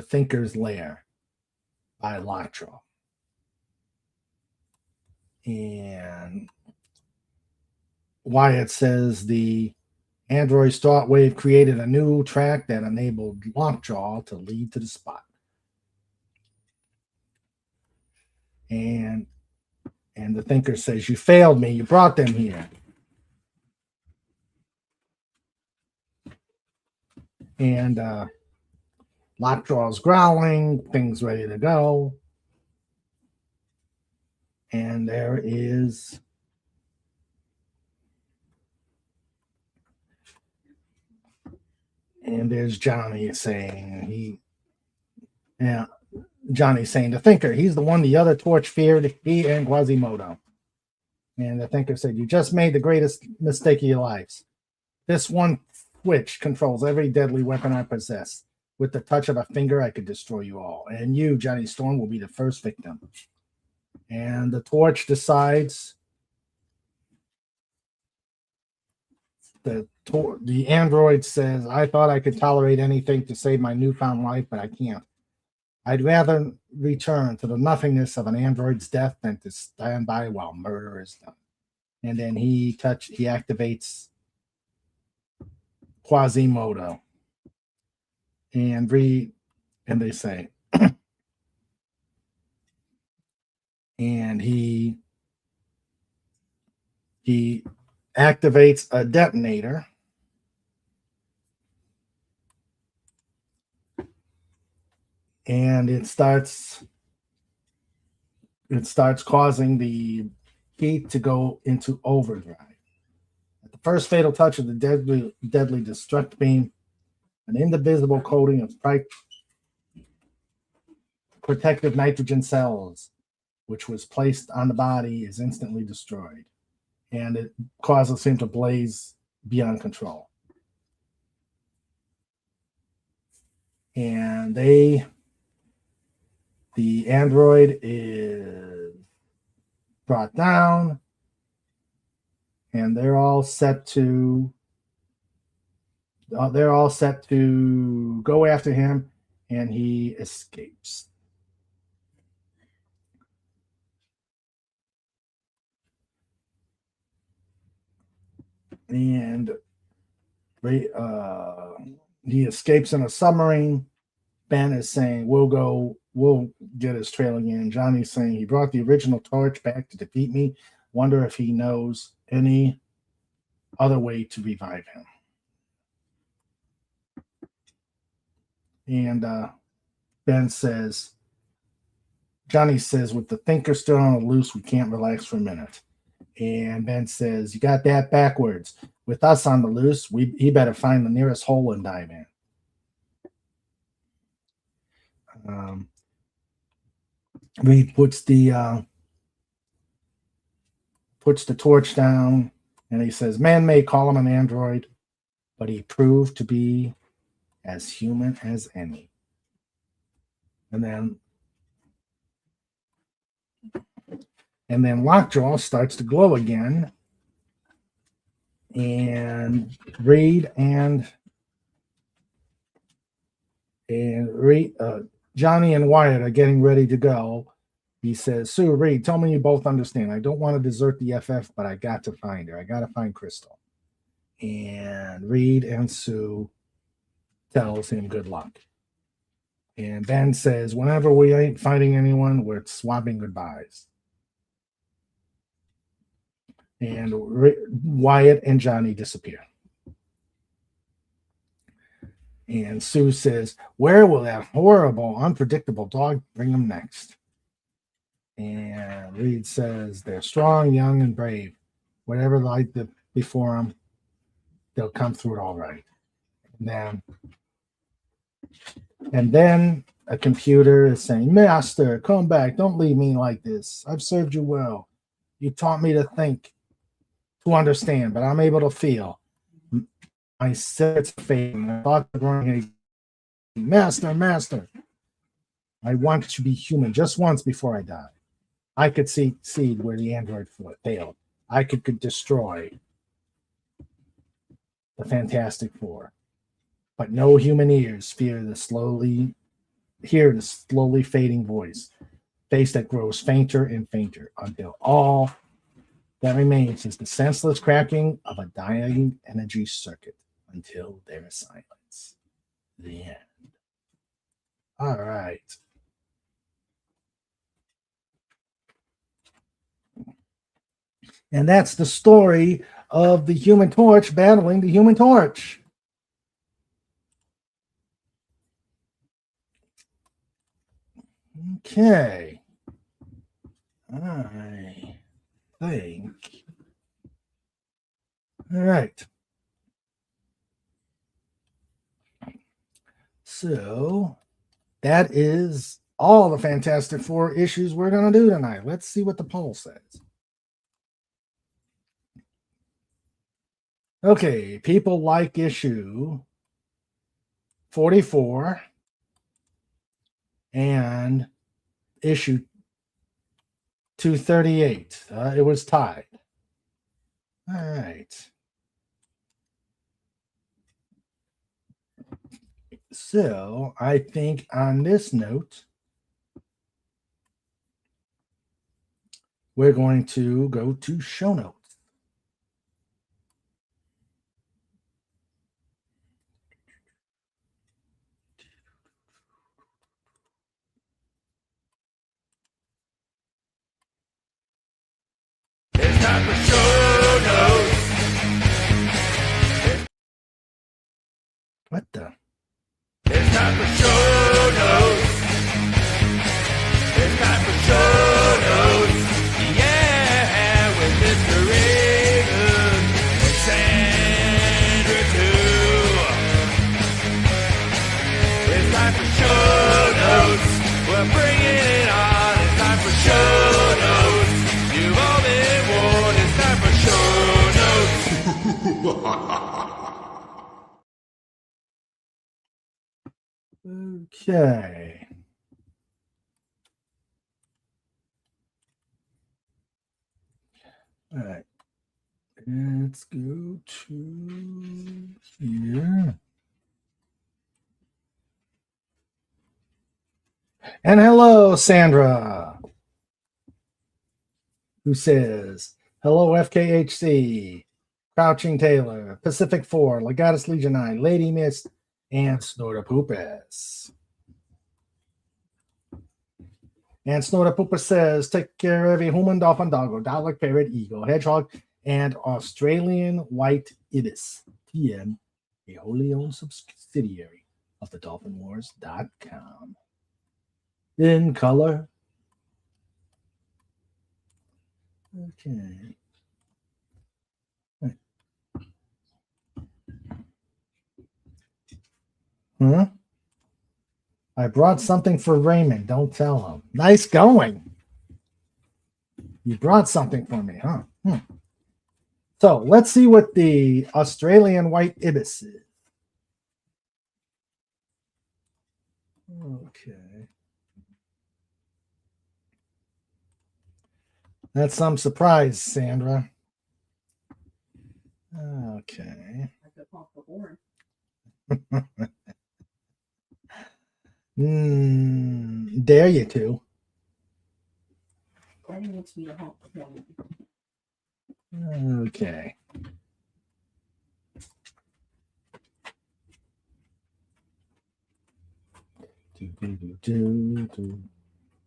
thinker's lair by Lockjaw. And Wyatt says the android's thought wave created a new track that enabled Lockjaw to lead to the spot. And the thinker says, "You failed me. You brought them here." And Lockjaw's growling, things ready to go. And there's Johnny saying Johnny's saying the thinker, he's the one the other Torch feared, he and Quasimodo. And the thinker said, "You just made the greatest mistake of your lives. This one switch controls every deadly weapon I possess. With the touch of a finger, I could destroy you all. And you, Johnny Storm, will be the first victim." And the Torch decides the android says, "I thought I could tolerate anything to save my newfound life, but I can't. I'd rather return to the nothingness of an android's death than to stand by while murder is done." And then he activates Quasimodo. And they say, and he activates a detonator. And it starts causing the heat to go into overdrive. At the first fatal touch of the deadly destruct beam, an indivisible coating of protective nitrogen cells, which was placed on the body, is instantly destroyed. And it causes him to blaze beyond control. And the android is brought down, and they're all set to go after him, and he escapes. And he escapes in a submarine. Ben is saying, we'll get his trail again. Johnny's saying he brought the original torch back to defeat me. Wonder if he knows any other way to revive him. And Ben says, Johnny says, with the thinker still on the loose, we can't relax for a minute. And Ben says, you got that backwards. With us on the loose, he better find the nearest hole and dive in. Reed puts the torch down, and he says, man may call him an android, but he proved to be as human as any. And then Lockjaw starts to glow again, and Reed and Johnny and Wyatt are getting ready to go. He says, Sue, Reed, tell me you both understand. I don't want to desert the FF, but I got to find her. I got to find Crystal. And Reed and Sue tells him good luck. And Ben says, whenever we ain't fighting anyone, we're swapping goodbyes. And Wyatt and Johnny disappear. And Sue says, where will that horrible, unpredictable dog bring them next? And Reed says, they're strong, young, and brave. Whatever lies before them, they'll come through it all right. And then a computer is saying, Master, come back. Don't leave me like this. I've served you well. You taught me to think, to understand, but I'm able to feel. My sense of faith. I thought Master, I want to be human just once before I die. I could see where the android failed. I could destroy the Fantastic Four. But no human ears hear the slowly fading voice, face that grows fainter and fainter until all that remains is the senseless cracking of a dying energy circuit until there is silence. The end. All right. And that's the story of the Human Torch battling the Human Torch. Okay. I think. All right. So that is all the Fantastic Four issues we're going to do tonight. Let's see what the poll says. Okay, people like issue 44 and issue 238. It was tied. All right. So I think on this note, we're going to go to show notes. It's time for show notes. What the? It's time for show notes. It's time for show notes. Yeah, with Mr. Reagan and Sandra too. It's time for show notes. We're bringing it on. It's time for show notes. You've all been warned. It's time for show notes. Okay. All right. Let's go to here. And hello, Sandra, who says, hello, FKHC, Crouching Taylor, Pacific 4, Legatus Legion 9, Lady Mist, and Snortapoopus. And Snortapoopus says, take care of a human, dolphin, doggo, Dalek, parrot, eagle, hedgehog, and Australian white ibis. TM, a wholly owned subsidiary of the dolphinwars.com. In color. Okay. Huh? I brought something for Raymond. Don't tell him. Nice going. You brought something for me, huh? So let's see what the Australian white ibis is. Okay. That's some surprise, Sandra. Okay. Dare you to. Okay.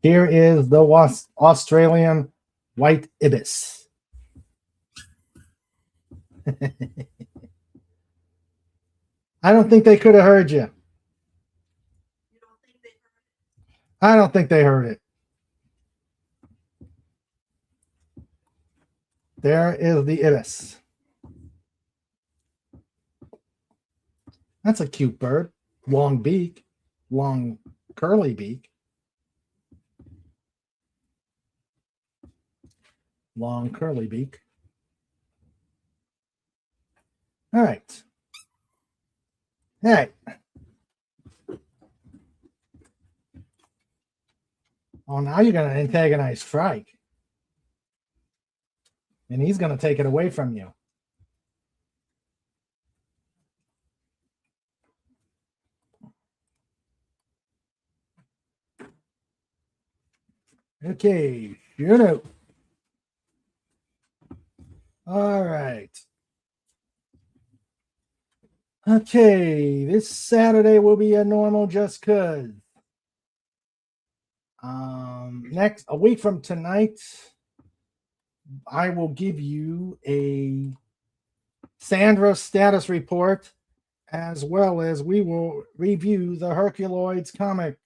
Here is the Australian white ibis. I don't think they could have heard you. I don't think they heard it. There is the ibis. That's a cute bird. Long beak. Long curly beak. Long curly beak. All right. All right. Oh, now you're going to antagonize Strike. And he's going to take it away from you. Okay, you know. All right. Okay, this Saturday will be a normal just cuz. A week from tonight, I will give you a Sandra status report, as well as we will review the Herculoids comics.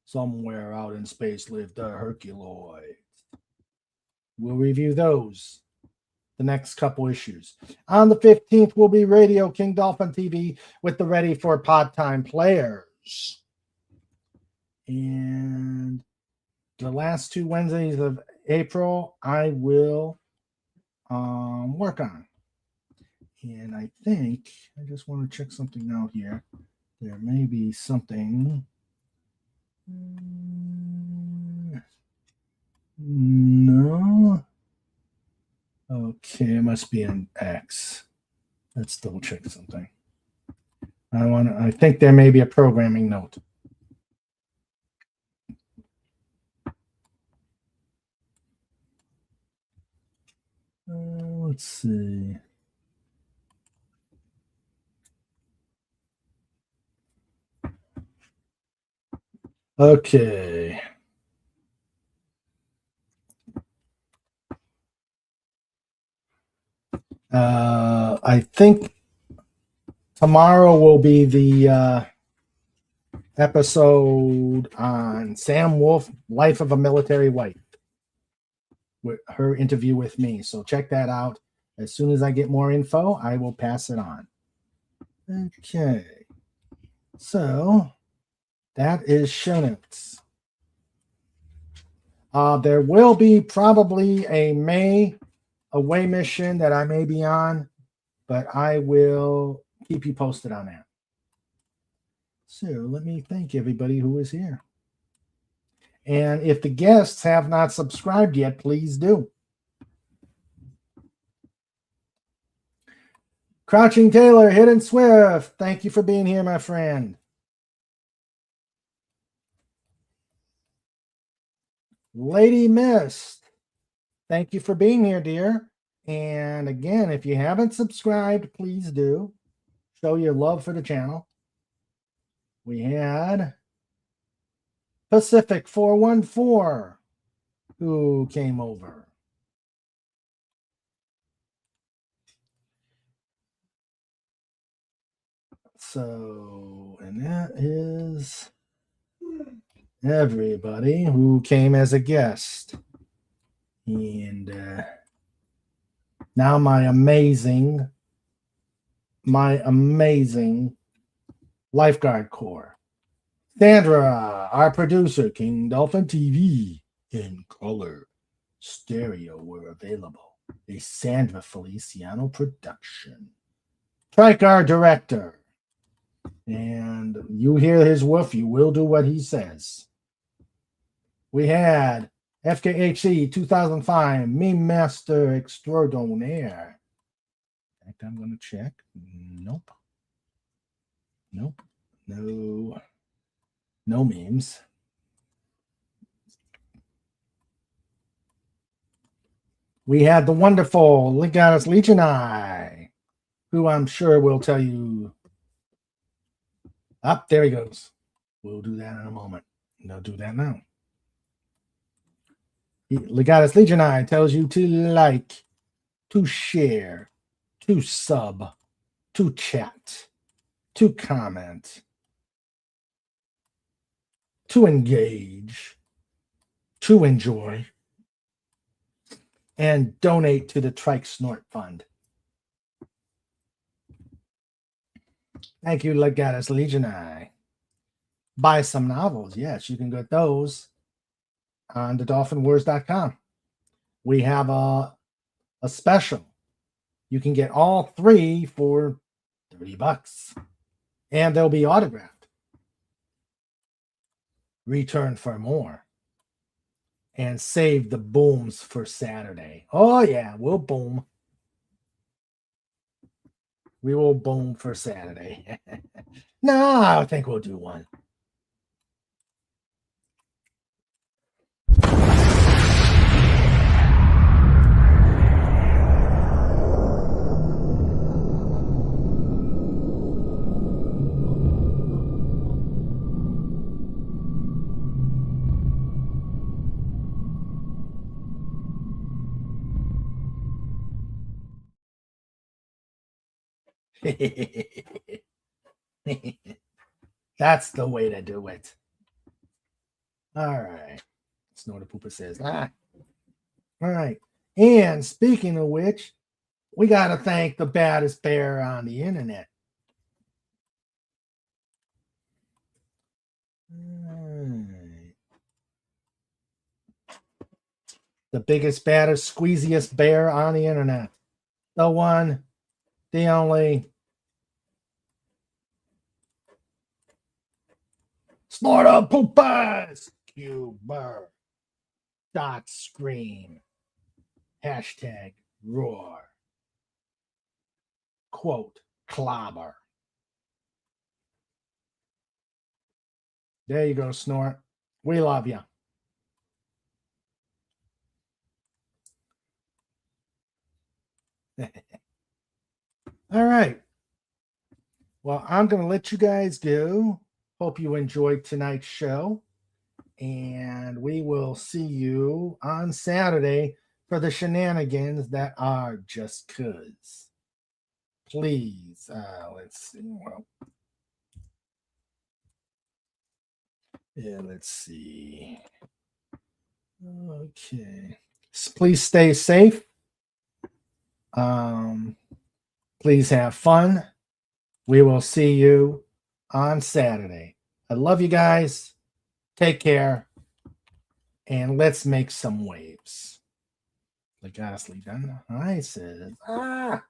Somewhere out in space live the Herculoids. We'll review those the next couple issues. On the 15th will be Radio King Dolphin TV with the Ready for Pod Time players. And the last 2 Wednesdays of April, I will work on. And I think, I just want to check something out here. There may be something. No. Okay, it must be an X. Let's double check something. I think there may be a programming note. Let's see. Okay. I think tomorrow will be the episode on Sam Wolf, Life of a Military Wife, with her interview with me. So check that out. As soon as I get more info, I will pass it on. Okay. So that is show notes. There will be probably a May away mission that I may be on, but I will keep you posted on that. So let me thank everybody who is here. And if the guests have not subscribed yet, please do. Crouching Taylor, Hidden Swift, thank you for being here, my friend. Lady Mist, thank you for being here, dear. And again, if you haven't subscribed, please do. Show your love for the channel. We had Pacific 414 who came over. So, and that is everybody who came as a guest. And now my amazing lifeguard corps. Sandra, our producer, King Dolphin TV in color stereo were available. A Sandra Feliciano production. Tricar director. And you hear his woof, you will do what he says. We had FKHC 2005 Meme Master Extraordinaire. In fact, I'm going to check. Nope. No memes. We had the wonderful Legatus Legionai, who I'm sure will tell you. Up, there he goes. We'll do that in a moment. No, do that now. Legatus Legionai tells you to like, to share, to sub, to chat, to comment, to engage, to enjoy, and donate to the Trike Snort Fund. Thank you, Legatus Legionai. Buy some novels. Yes, you can get those on thedolphinwars.com. We have a special. You can get all 3 for $30. And they'll be autographed. Return for more. And save the booms for Saturday. Oh, yeah, we'll boom. We will boom for Saturday. No, I think we'll do one. That's the way to do it. All right. Snorter Pooper says, All right. And speaking of which, we got to thank the baddest bear on the internet. The biggest, baddest, squeeziest bear on the internet. The one, the only Snorter Poopers Cuber. .scream. Hashtag roar. Quote clobber. There you go, Snort. We love you. All right. Well, I'm going to let you guys go. Hope you enjoyed tonight's show. And we will see you on Saturday for the shenanigans that are just cuz. Please, let's see. Well, yeah, let's see. Okay. Please stay safe. Please have fun. We will see you on Saturday. I love you guys. Take care. And let's make some waves. the ghastly den. I said, ah.